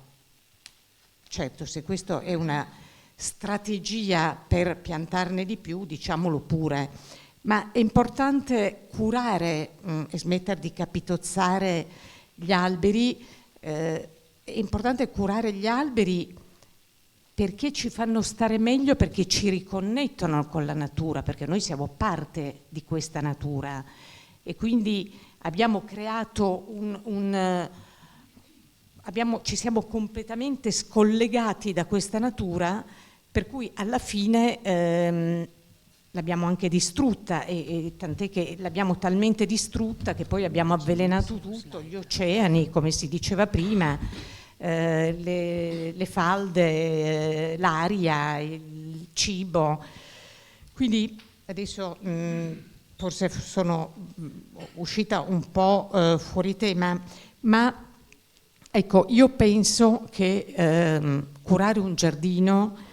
Certo, se questa è una strategia per piantarne di più, diciamolo pure, ma è importante curare e smettere di capitozzare gli alberi, è importante curare gli alberi perché ci fanno stare meglio, perché ci riconnettono con la natura, perché noi siamo parte di questa natura e quindi abbiamo creato ci siamo completamente scollegati da questa natura, per cui alla fine l'abbiamo anche distrutta e tant'è che l'abbiamo talmente distrutta che poi abbiamo avvelenato tutto, gli oceani, come si diceva prima, le falde, l'aria, il cibo. Quindi adesso forse sono uscita un po' fuori tema, ma ecco, io penso che curare un giardino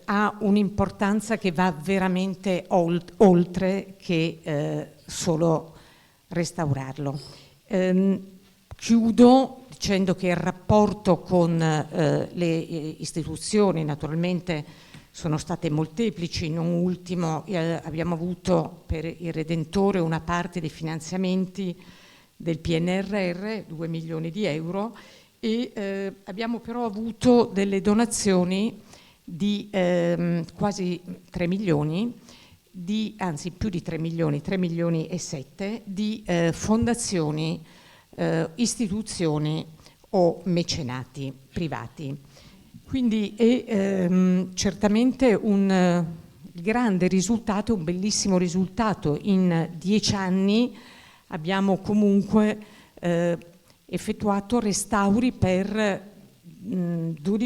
ha un'importanza che va veramente oltre che solo restaurarlo. Chiudo dicendo che il rapporto con le istituzioni naturalmente sono state molteplici, non ultimo abbiamo avuto per il Redentore una parte dei finanziamenti del PNRR, 2 milioni di euro, e abbiamo però avuto delle donazioni di quasi 3 milioni, anzi più di 3 milioni, 3 milioni e 7 di fondazioni, istituzioni o mecenati privati. Quindi è certamente un grande risultato, un bellissimo risultato. In 10 anni abbiamo comunque effettuato restauri per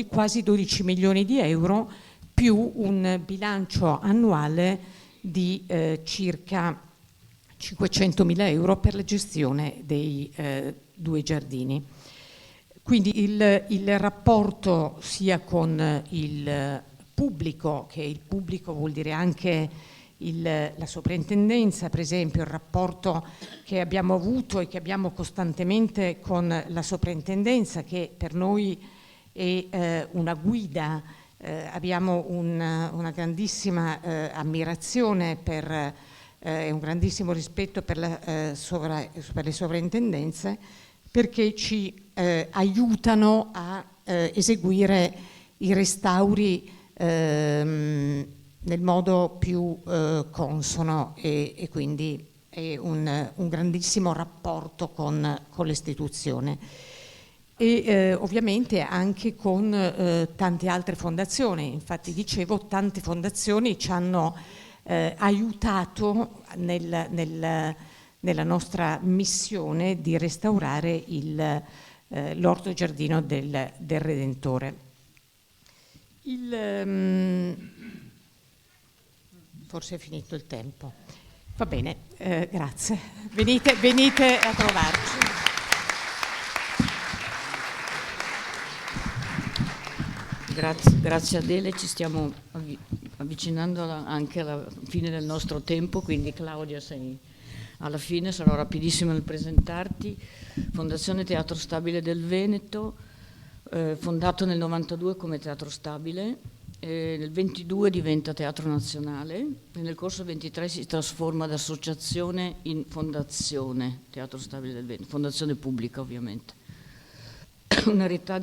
quasi 12 milioni di euro, più un bilancio annuale di circa 500.000 euro per la gestione dei 2 giardini. Quindi il rapporto sia con il pubblico, che il pubblico vuol dire anche la soprintendenza, per esempio il rapporto che abbiamo avuto e che abbiamo costantemente con la soprintendenza, che per noi è una guida, abbiamo una grandissima ammirazione e un grandissimo rispetto per le sovrintendenze, perché ci aiutano a eseguire i restauri nel modo più consono e quindi è un grandissimo rapporto con l'istituzione. E ovviamente anche con tante altre fondazioni. Infatti dicevo, tante fondazioni ci hanno aiutato nella nostra missione di restaurare l'orto giardino del Redentore. Forse è finito il tempo. Va bene, grazie. Venite a trovarci. Grazie Adele, ci stiamo avvicinando anche alla fine del nostro tempo, quindi Claudia sei alla fine, sarò rapidissima nel presentarti. Fondazione Teatro Stabile del Veneto, fondato nel 92 come Teatro Stabile, nel 22 diventa Teatro Nazionale e nel corso 23 si trasforma da associazione in fondazione Teatro Stabile del Veneto, fondazione pubblica ovviamente. Una realtà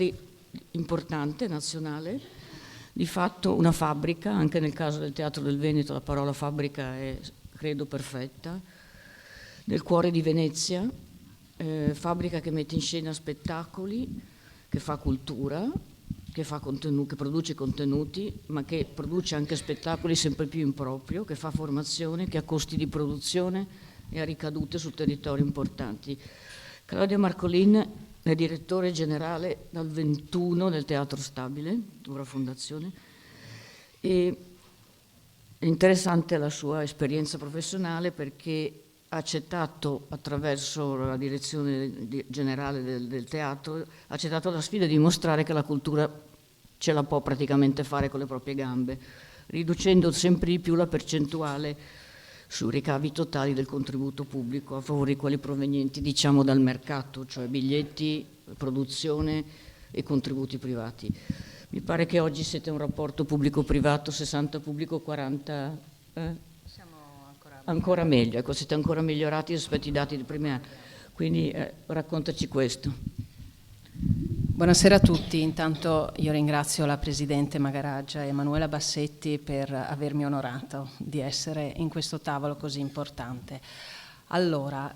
importante, nazionale, di fatto una fabbrica, anche nel caso del Teatro del Veneto la parola fabbrica è credo perfetta, nel cuore di Venezia, fabbrica che mette in scena spettacoli, che fa cultura, che produce contenuti, ma che produce anche spettacoli sempre più in proprio, che fa formazione, che ha costi di produzione e ha ricadute su territori importanti. Claudio Marcolin è direttore generale dal 21 del Teatro Stabile, ora fondazione, e è interessante la sua esperienza professionale perché ha accettato, attraverso la direzione generale del teatro, ha accettato la sfida di dimostrare che la cultura ce la può praticamente fare con le proprie gambe, riducendo sempre di più la percentuale sui ricavi totali del contributo pubblico a favore di quelli provenienti, diciamo, dal mercato, cioè biglietti, produzione e contributi privati. Mi pare che oggi siete un rapporto pubblico-privato, 60 pubblico, 40... Ancora meglio, ecco, siete ancora migliorati rispetto ai dati dei primi anni. Quindi raccontaci questo. Buonasera a tutti, intanto io ringrazio la Presidente Magaraggia e Emanuela Bassetti per avermi onorato di essere in questo tavolo così importante. Allora,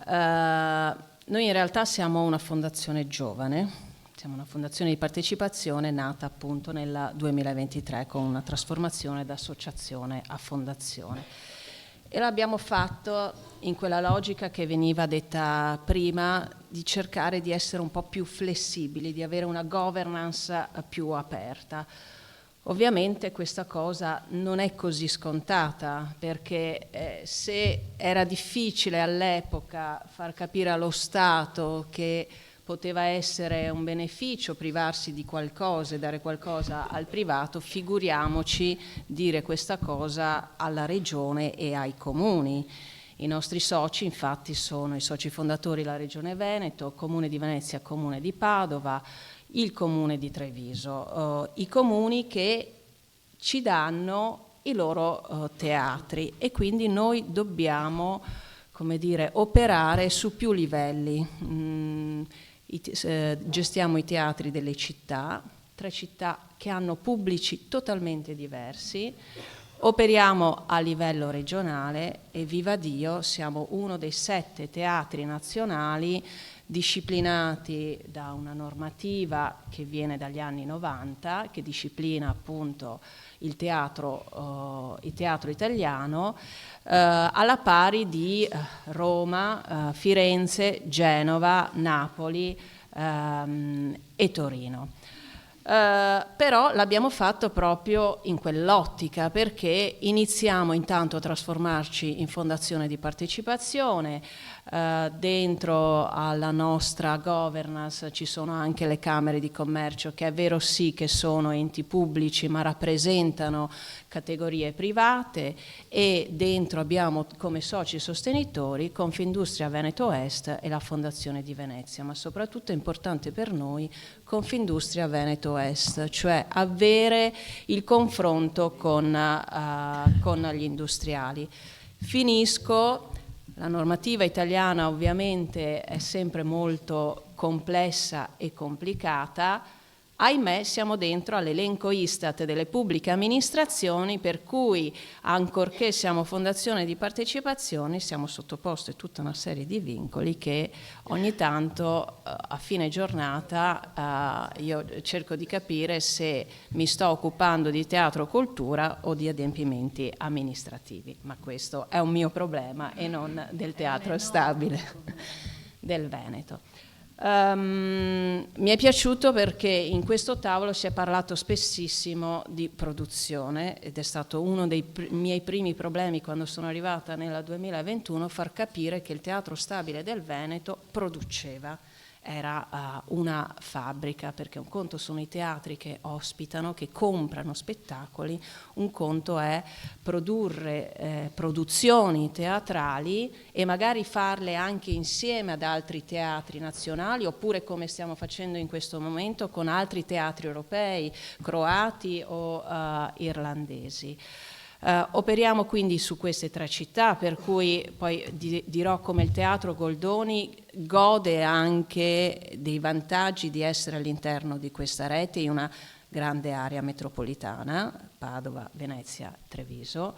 noi in realtà siamo una fondazione giovane, siamo una fondazione di partecipazione nata appunto nel 2023 con una trasformazione da associazione a fondazione. E l'abbiamo fatto in quella logica che veniva detta prima, di cercare di essere un po' più flessibili, di avere una governance più aperta. Ovviamente questa cosa non è così scontata, perché se era difficile all'epoca far capire allo Stato che poteva essere un beneficio privarsi di qualcosa e dare qualcosa al privato, figuriamoci dire questa cosa alla Regione e ai comuni. I nostri soci infatti sono i soci fondatori la Regione Veneto, Comune di Venezia, Comune di Padova, il Comune di Treviso, i comuni che ci danno i loro teatri e quindi noi dobbiamo, come dire, operare su più livelli. Gestiamo i teatri delle città, 3 città che hanno pubblici totalmente diversi, operiamo a livello regionale e viva Dio siamo uno dei 7 teatri nazionali disciplinati da una normativa che viene dagli anni 90, che disciplina appunto il teatro italiano, alla pari di Roma, Firenze, Genova, Napoli e Torino. Però l'abbiamo fatto proprio in quell'ottica, perché iniziamo intanto a trasformarci in fondazione di partecipazione. Dentro alla nostra governance ci sono anche le camere di commercio, che è vero sì che sono enti pubblici ma rappresentano categorie private, e dentro abbiamo come soci sostenitori Confindustria Veneto Est e la Fondazione di Venezia, ma soprattutto è importante per noi Confindustria Veneto Est, cioè avere il confronto con gli industriali. Finisco. La normativa italiana ovviamente è sempre molto complessa e complicata. Ahimè siamo dentro all'elenco Istat delle pubbliche amministrazioni, per cui ancorché siamo fondazione di partecipazione siamo sottoposti a tutta una serie di vincoli che ogni tanto a fine giornata io cerco di capire se mi sto occupando di teatro cultura o di adempimenti amministrativi, ma questo è un mio problema e non del Teatro Stabile del Veneto. Mi è piaciuto perché in questo tavolo si è parlato spessissimo di produzione ed è stato uno dei miei primi problemi quando sono arrivata nel 2021, far capire che il Teatro Stabile del Veneto produceva. Era una fabbrica, perché un conto sono i teatri che ospitano, che comprano spettacoli, un conto è produrre produzioni teatrali e magari farle anche insieme ad altri teatri nazionali, oppure come stiamo facendo in questo momento con altri teatri europei, croati o irlandesi. Operiamo quindi su queste 3 città, per cui poi dirò come il Teatro Goldoni gode anche dei vantaggi di essere all'interno di questa rete in una grande area metropolitana, Padova, Venezia, Treviso.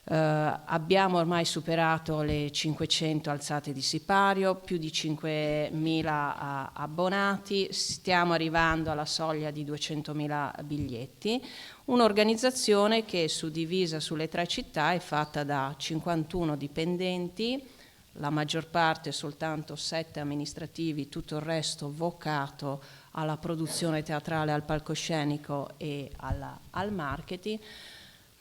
Abbiamo ormai superato le 500 alzate di sipario, più di 5.000 abbonati, stiamo arrivando alla soglia di 200.000 biglietti, un'organizzazione che suddivisa sulle 3 città è fatta da 51 dipendenti, la maggior parte soltanto 7 amministrativi, tutto il resto vocato alla produzione teatrale, al palcoscenico e al marketing.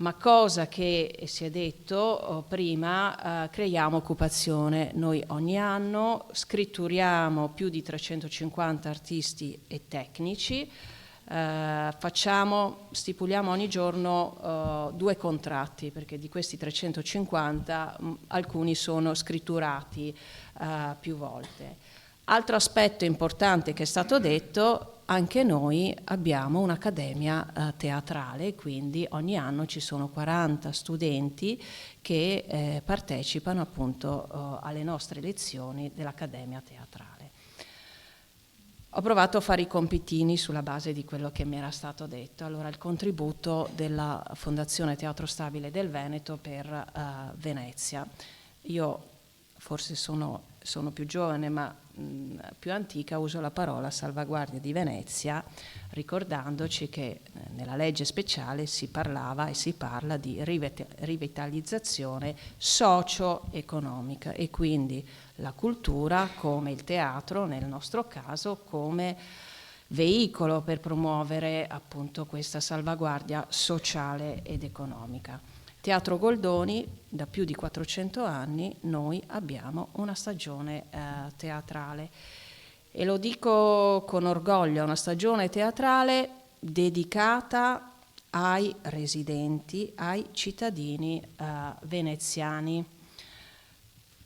Ma cosa che si è detto prima, creiamo occupazione. Noi ogni anno scritturiamo più di 350 artisti e tecnici, stipuliamo ogni giorno 2 contratti, perché di questi 350 alcuni sono scritturati più volte. Altro aspetto importante che è stato detto, anche noi abbiamo un'accademia teatrale, quindi ogni anno ci sono 40 studenti che partecipano appunto alle nostre lezioni dell'accademia teatrale. Ho provato a fare i compitini sulla base di quello che mi era stato detto. Allora, il contributo della Fondazione Teatro Stabile del Veneto per Venezia. Io forse sono più giovane, ma più antica, uso la parola salvaguardia di Venezia, ricordandoci che nella legge speciale si parlava e si parla di rivitalizzazione socio-economica, e quindi la cultura, come il teatro nel nostro caso, come veicolo per promuovere appunto questa salvaguardia sociale ed economica. Teatro Goldoni, da più di 400 anni noi abbiamo una stagione teatrale, e lo dico con orgoglio, una stagione teatrale dedicata ai residenti, ai cittadini veneziani.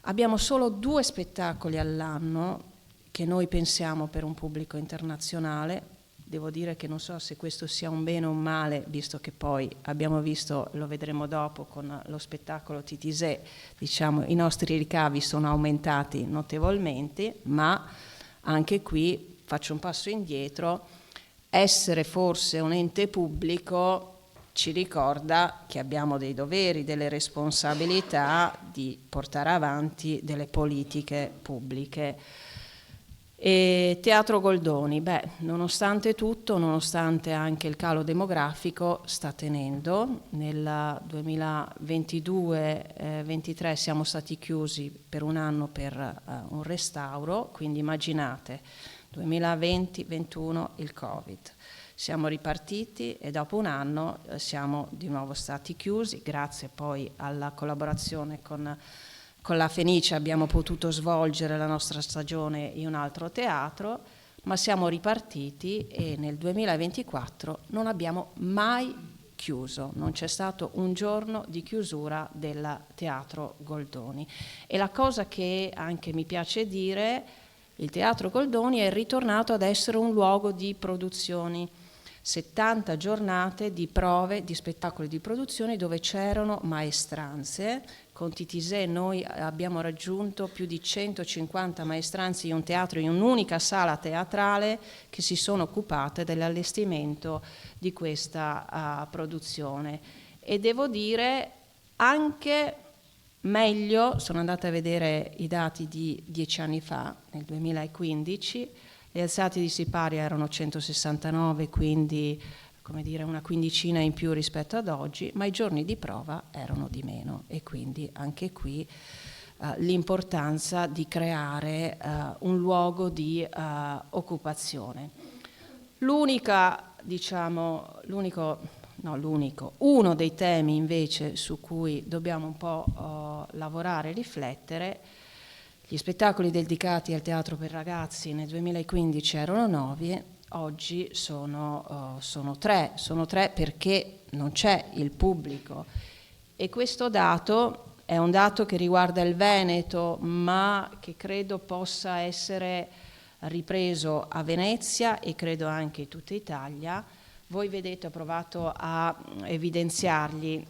Abbiamo solo 2 spettacoli all'anno che noi pensiamo per un pubblico internazionale. Devo dire che non so se questo sia un bene o un male, visto che poi abbiamo visto, lo vedremo dopo con lo spettacolo Titisè, diciamo, i nostri ricavi sono aumentati notevolmente, ma anche qui faccio un passo indietro. Essere forse un ente pubblico ci ricorda che abbiamo dei doveri, delle responsabilità di portare avanti delle politiche pubbliche. E Teatro Goldoni, nonostante tutto, nonostante anche il calo demografico, sta tenendo. Nel 2022-23 siamo stati chiusi per un anno per un restauro, quindi immaginate, 2020-21 il Covid. Siamo ripartiti e dopo un anno siamo di nuovo stati chiusi, grazie poi alla collaborazione con la Fenice abbiamo potuto svolgere la nostra stagione in un altro teatro, ma siamo ripartiti e nel 2024 non abbiamo mai chiuso, non c'è stato un giorno di chiusura del Teatro Goldoni. E la cosa che anche mi piace dire, il Teatro Goldoni è ritornato ad essere un luogo di produzioni. 70 giornate di prove, di spettacoli di produzione dove c'erano maestranze. Con Titisè noi abbiamo raggiunto più di 150 maestranze in un teatro, in un'unica sala teatrale, che si sono occupate dell'allestimento di questa produzione. E devo dire anche meglio, sono andata a vedere i dati di 10 anni fa, nel 2015, le alzate di sipario erano 169, quindi come dire una quindicina in più rispetto ad oggi, ma i giorni di prova erano di meno, e quindi anche qui l'importanza di creare un luogo di occupazione. Uno dei temi invece su cui dobbiamo un po' lavorare e riflettere. Gli spettacoli dedicati al teatro per ragazzi nel 2015 erano 9, oggi sono 3. Sono 3 perché non c'è il pubblico, e questo dato è un dato che riguarda il Veneto, ma che credo possa essere ripreso a Venezia e credo anche in tutta Italia. Voi vedete, ho provato a evidenziarli,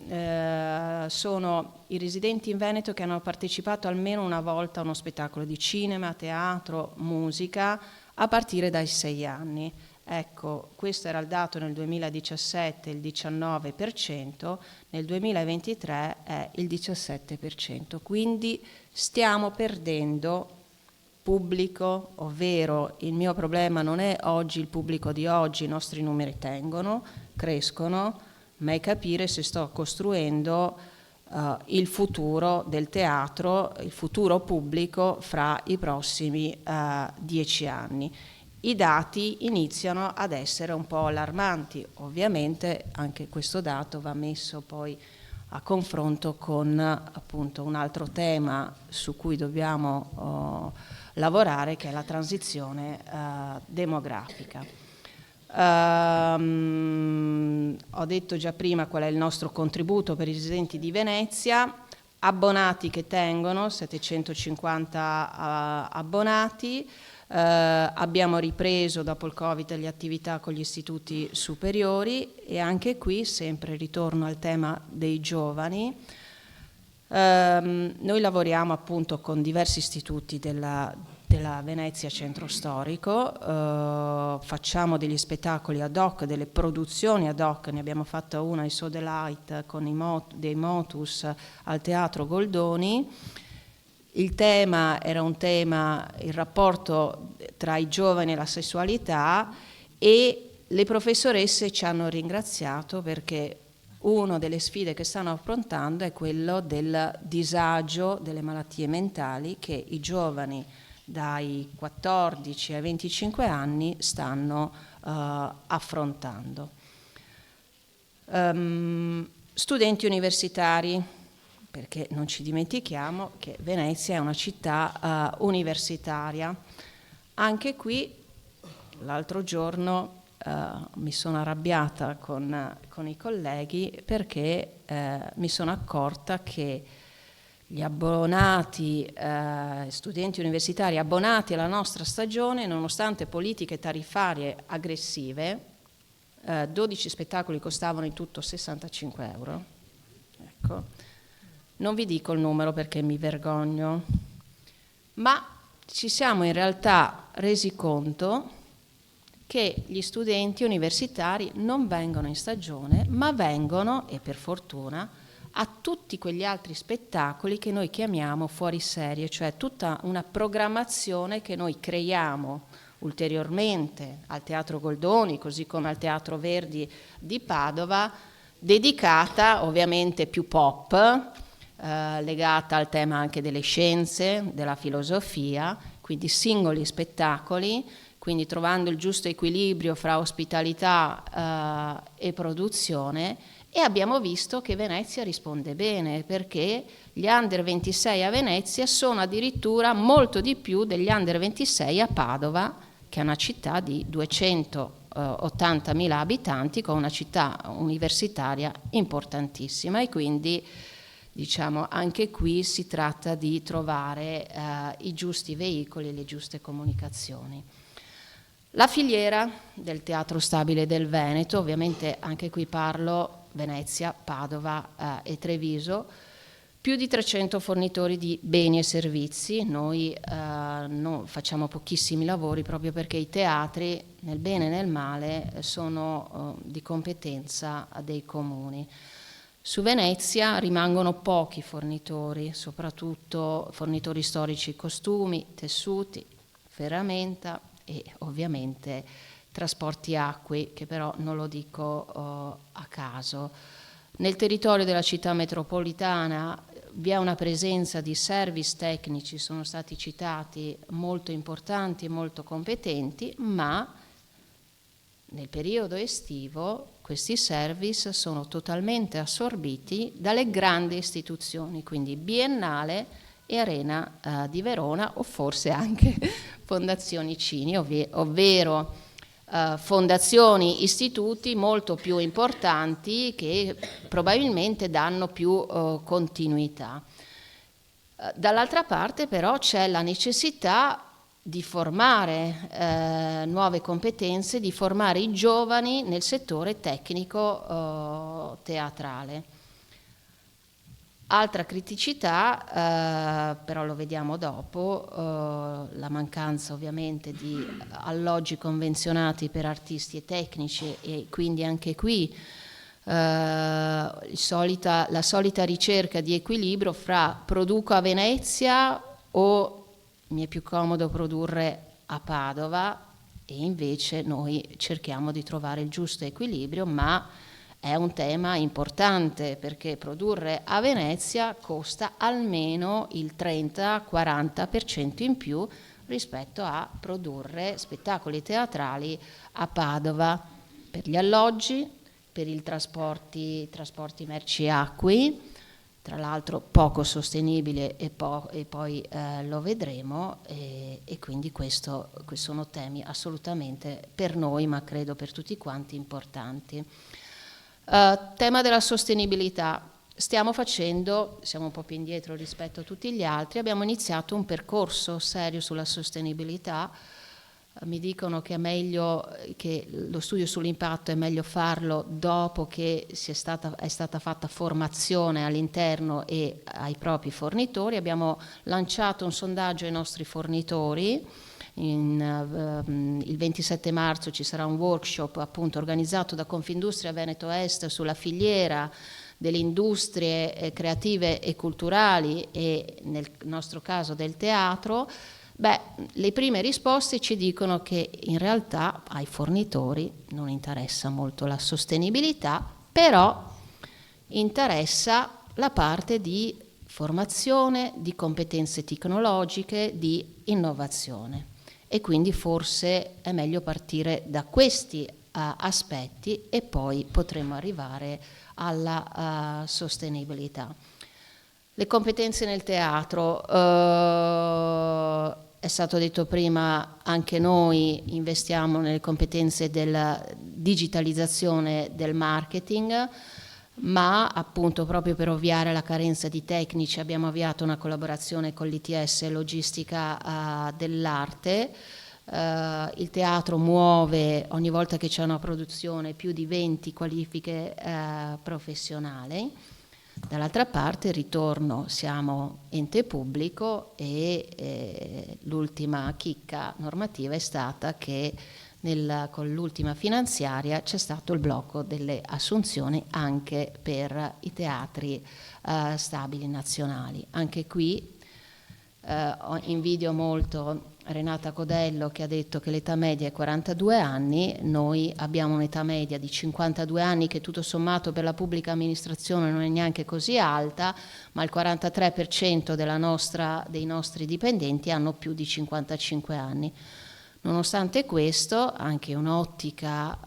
sono i residenti in Veneto che hanno partecipato almeno una volta a uno spettacolo di cinema, teatro, musica, a partire dai 6 anni. Ecco, questo era il dato nel 2017, il 19%, nel 2023 è il 17%, quindi stiamo perdendo pubblico, ovvero il mio problema non è oggi il pubblico di oggi, i nostri numeri crescono, ma è capire se sto costruendo il futuro del teatro, il futuro pubblico fra i prossimi 10 anni. I dati iniziano ad essere un po' allarmanti, ovviamente anche questo dato va messo poi a confronto con appunto un altro tema su cui dobbiamo lavorare, che è la transizione demografica. Ho detto già prima qual è il nostro contributo per i residenti di Venezia, abbonati che tengono, 750 abbonati. Abbiamo ripreso dopo il Covid le attività con gli istituti superiori e anche qui sempre ritorno al tema dei giovani. Noi lavoriamo appunto con diversi istituti della Venezia Centro Storico, facciamo degli spettacoli ad hoc, delle produzioni ad hoc, ne abbiamo fatta una ai So Delight con dei Motus al Teatro Goldoni. Il tema era il rapporto tra i giovani e la sessualità, e le professoresse ci hanno ringraziato perché una delle sfide che stanno affrontando è quello del disagio, delle malattie mentali che i giovani dai 14 ai 25 anni stanno affrontando. Studenti universitari, perché non ci dimentichiamo che Venezia è una città universitaria. Anche qui l'altro giorno mi sono arrabbiata con i colleghi perché mi sono accorta che gli abbonati, studenti universitari abbonati alla nostra stagione, nonostante politiche tariffarie aggressive, 12 spettacoli costavano in tutto 65 euro. Ecco. Non vi dico il numero perché mi vergogno, ma ci siamo in realtà resi conto che gli studenti universitari non vengono in stagione, ma vengono, e per fortuna, a tutti quegli altri spettacoli che noi chiamiamo fuori serie, cioè tutta una programmazione che noi creiamo ulteriormente al Teatro Goldoni, così come al Teatro Verdi di Padova, dedicata ovviamente più pop, legata al tema anche delle scienze, della filosofia, quindi singoli spettacoli, quindi trovando il giusto equilibrio fra ospitalità e produzione, e abbiamo visto che Venezia risponde bene, perché gli under 26 a Venezia sono addirittura molto di più degli under 26 a Padova, che è una città di 280.000 abitanti, con una città universitaria importantissima, e quindi diciamo anche qui si tratta di trovare i giusti veicoli e le giuste comunicazioni. La filiera del Teatro Stabile del Veneto, ovviamente anche qui parlo Venezia, Padova e Treviso, più di 300 fornitori di beni e servizi. Noi facciamo pochissimi lavori proprio perché i teatri, nel bene e nel male, sono di competenza dei comuni. Su Venezia rimangono pochi fornitori, soprattutto fornitori storici, costumi, tessuti, ferramenta e ovviamente trasporti acqui, che però non lo dico a caso. Nel territorio della città metropolitana vi è una presenza di service tecnici, sono stati citati, molto importanti e molto competenti, ma nel periodo estivo questi service sono totalmente assorbiti dalle grandi istituzioni, quindi Biennale e Arena di Verona, o forse anche Fondazioni Cini, ovvero fondazioni, istituti molto più importanti che probabilmente danno più continuità. Dall'altra parte però c'è la necessità di formare nuove competenze, di formare i giovani nel settore tecnico teatrale. Altra criticità, però lo vediamo dopo, la mancanza ovviamente di alloggi convenzionati per artisti e tecnici, e quindi anche qui la solita ricerca di equilibrio fra produco a Venezia o mi è più comodo produrre a Padova, e invece noi cerchiamo di trovare il giusto equilibrio, ma è un tema importante perché produrre a Venezia costa almeno il 30-40% in più rispetto a produrre spettacoli teatrali a Padova, per gli alloggi, per i trasporti merci acqui, tra l'altro poco sostenibile e poi lo vedremo, e quindi questi sono temi assolutamente per noi, ma credo per tutti quanti, importanti. Tema della sostenibilità. Siamo un po' più indietro rispetto a tutti gli altri, abbiamo iniziato un percorso serio sulla sostenibilità. Mi dicono che è meglio che lo studio sull'impatto è meglio farlo dopo che è stata fatta formazione all'interno e ai propri fornitori. Abbiamo lanciato un sondaggio ai nostri fornitori. Il 27 marzo ci sarà un workshop appunto organizzato da Confindustria Veneto Est sulla filiera delle industrie creative e culturali, e nel nostro caso del teatro. Le prime risposte ci dicono che in realtà ai fornitori non interessa molto la sostenibilità, però interessa la parte di formazione, di competenze tecnologiche, di innovazione, e quindi forse è meglio partire da questi aspetti e poi potremo arrivare alla sostenibilità. Le competenze nel teatro, è stato detto prima, anche noi investiamo nelle competenze della digitalizzazione del marketing, ma appunto proprio per ovviare alla carenza di tecnici abbiamo avviato una collaborazione con l'ITS Logistica dell'Arte. Il teatro muove ogni volta che c'è una produzione più di 20 qualifiche professionali. Dall'altra parte, il ritorno, siamo ente pubblico, e l'ultima chicca normativa è stata che con l'ultima finanziaria c'è stato il blocco delle assunzioni anche per i teatri stabili nazionali. Anche qui invidio molto Renata Codello, che ha detto che l'età media è 42 anni, noi abbiamo un'età media di 52 anni che tutto sommato per la pubblica amministrazione non è neanche così alta, ma il 43% dei nostri dipendenti hanno più di 55 anni. Nonostante questo, anche un'ottica,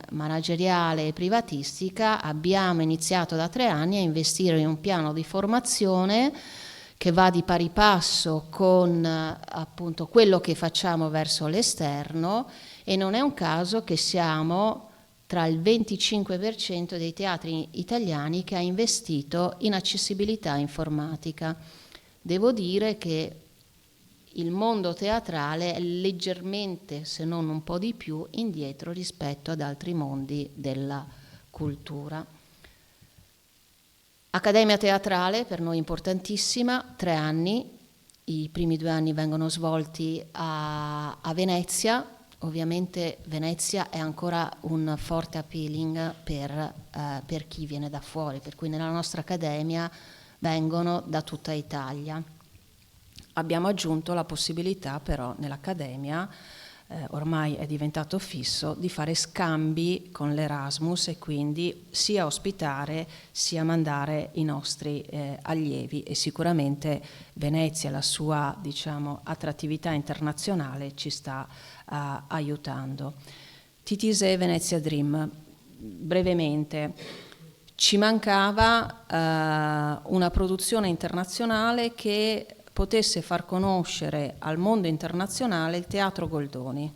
manageriale e privatistica, abbiamo iniziato da 3 anni a investire in un piano di formazione che va di pari passo con appunto quello che facciamo verso l'esterno, e non è un caso che siamo tra il 25% dei teatri italiani che ha investito in accessibilità informatica. Devo dire che il mondo teatrale è leggermente, se non un po' di più, indietro rispetto ad altri mondi della cultura. Accademia teatrale per noi importantissima, 3 anni, i primi 2 anni vengono svolti a Venezia. Ovviamente Venezia è ancora un forte appealing per chi viene da fuori, per cui nella nostra accademia vengono da tutta Italia. Abbiamo aggiunto la possibilità però nell'accademia, ormai è diventato fisso, di fare scambi con l'Erasmus, e quindi sia ospitare sia mandare i nostri allievi, e sicuramente Venezia, la sua attrattività internazionale, ci sta aiutando. TTISE Venezia Dream, brevemente, ci mancava una produzione internazionale che potesse far conoscere al mondo internazionale il Teatro Goldoni.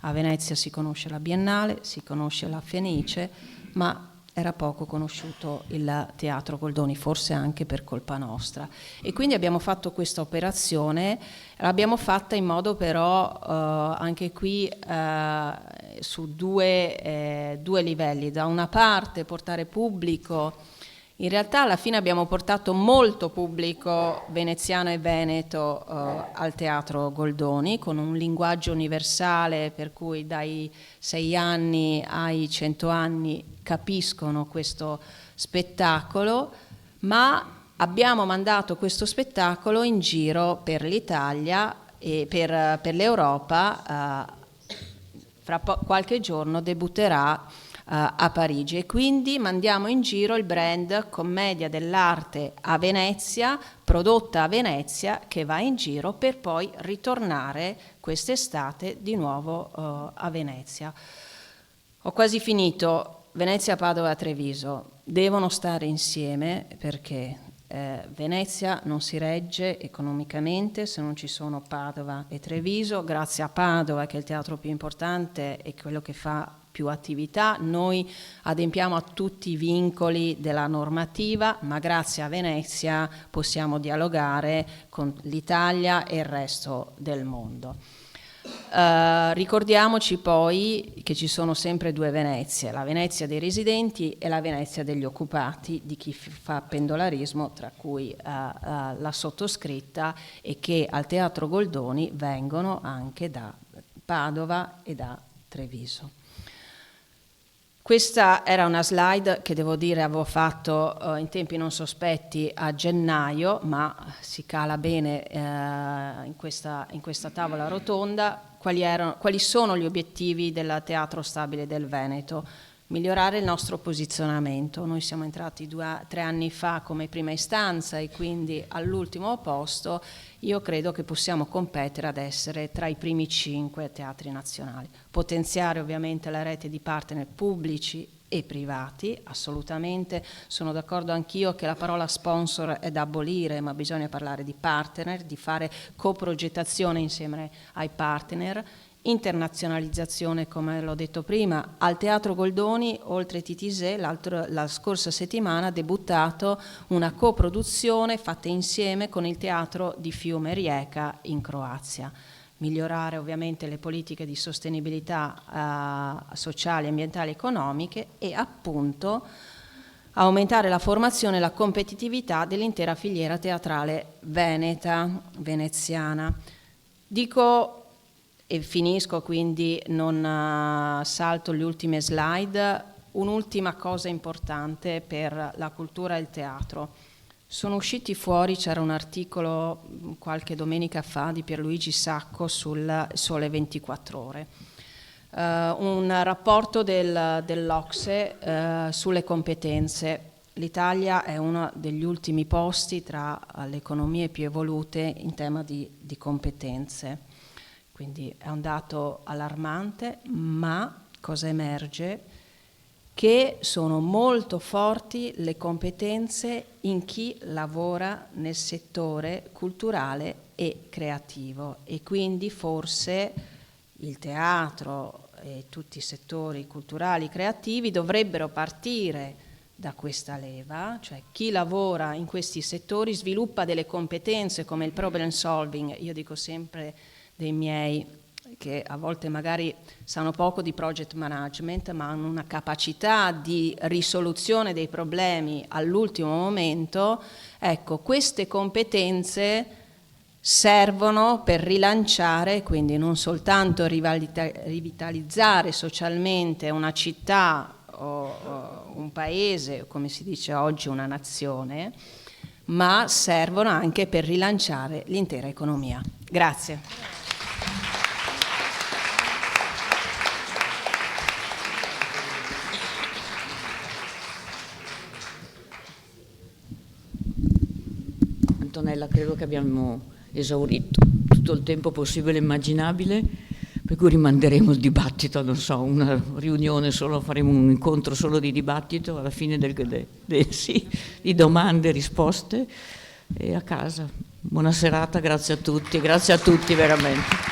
A Venezia si conosce la Biennale, si conosce la Fenice, ma era poco conosciuto il Teatro Goldoni, forse anche per colpa nostra. E quindi abbiamo fatto questa operazione, l'abbiamo fatta in modo però anche qui su due livelli. Da una parte portare pubblico In realtà alla fine abbiamo portato molto pubblico veneziano e veneto al Teatro Goldoni, con un linguaggio universale per cui dai 6 anni ai 100 anni capiscono questo spettacolo, ma abbiamo mandato questo spettacolo in giro per l'Italia e per l'Europa. Fra qualche giorno debutterà a Parigi, e quindi mandiamo in giro il brand Commedia dell'arte a Venezia, prodotta a Venezia, che va in giro per poi ritornare quest'estate di nuovo a Venezia. Ho quasi finito. Venezia, Padova, Treviso devono stare insieme, perché Venezia non si regge economicamente se non ci sono Padova e Treviso. Grazie a Padova, che è il teatro più importante e quello che fa più attività, noi adempiamo a tutti i vincoli della normativa, ma grazie a Venezia possiamo dialogare con l'Italia e il resto del mondo. Ricordiamoci poi che ci sono sempre 2 Venezie, la Venezia dei residenti e la Venezia degli occupati, di chi fa pendolarismo, tra cui la sottoscritta, e che al Teatro Goldoni vengono anche da Padova e da Treviso. Questa era una slide che, devo dire, avevo fatto in tempi non sospetti a gennaio, ma si cala bene in questa tavola rotonda. Quali sono gli obiettivi del Teatro Stabile del Veneto? Migliorare il nostro posizionamento. Noi siamo entrati 3 anni fa come prima istanza e quindi all'ultimo posto. Io credo che possiamo competere ad essere tra i primi 5 teatri nazionali. Potenziare ovviamente la rete di partner pubblici e privati, assolutamente. Sono d'accordo anch'io che la parola sponsor è da abolire, ma bisogna parlare di partner, di fare coprogettazione insieme ai partner. Internazionalizzazione, come l'ho detto prima. Al Teatro Goldoni, oltre Titisè, la scorsa settimana ha debuttato una coproduzione fatta insieme con il Teatro di Fiume Rijeka in Croazia. Migliorare ovviamente le politiche di sostenibilità sociali, ambientali e economiche, e appunto aumentare la formazione e la competitività dell'intera filiera teatrale veneziana. Dico, e finisco, quindi non salto le ultime slide, un'ultima cosa importante per la cultura e il teatro. Sono usciti fuori, c'era un articolo qualche domenica fa di Pierluigi Sacco sul Sole 24 Ore, un rapporto dell'OCSE sulle competenze. L'Italia è uno degli ultimi posti tra le economie più evolute in tema di competenze. Quindi è un dato allarmante, ma cosa emerge? Che sono molto forti le competenze in chi lavora nel settore culturale e creativo, e quindi forse il teatro e tutti i settori culturali e creativi dovrebbero partire da questa leva, cioè chi lavora in questi settori sviluppa delle competenze come il problem solving. Io dico sempre dei miei che a volte magari sanno poco di project management, ma hanno una capacità di risoluzione dei problemi all'ultimo momento. Ecco, queste competenze servono per rilanciare, quindi non soltanto rivitalizzare socialmente una città o un paese, come si dice oggi una nazione, ma servono anche per rilanciare l'intera economia. Grazie. Antonella, credo che abbiamo esaurito tutto il tempo possibile e immaginabile, per cui rimanderemo il dibattito, non so, una riunione solo, faremo un incontro solo di dibattito alla fine di domande e risposte, e a casa. Buona serata, grazie a tutti veramente.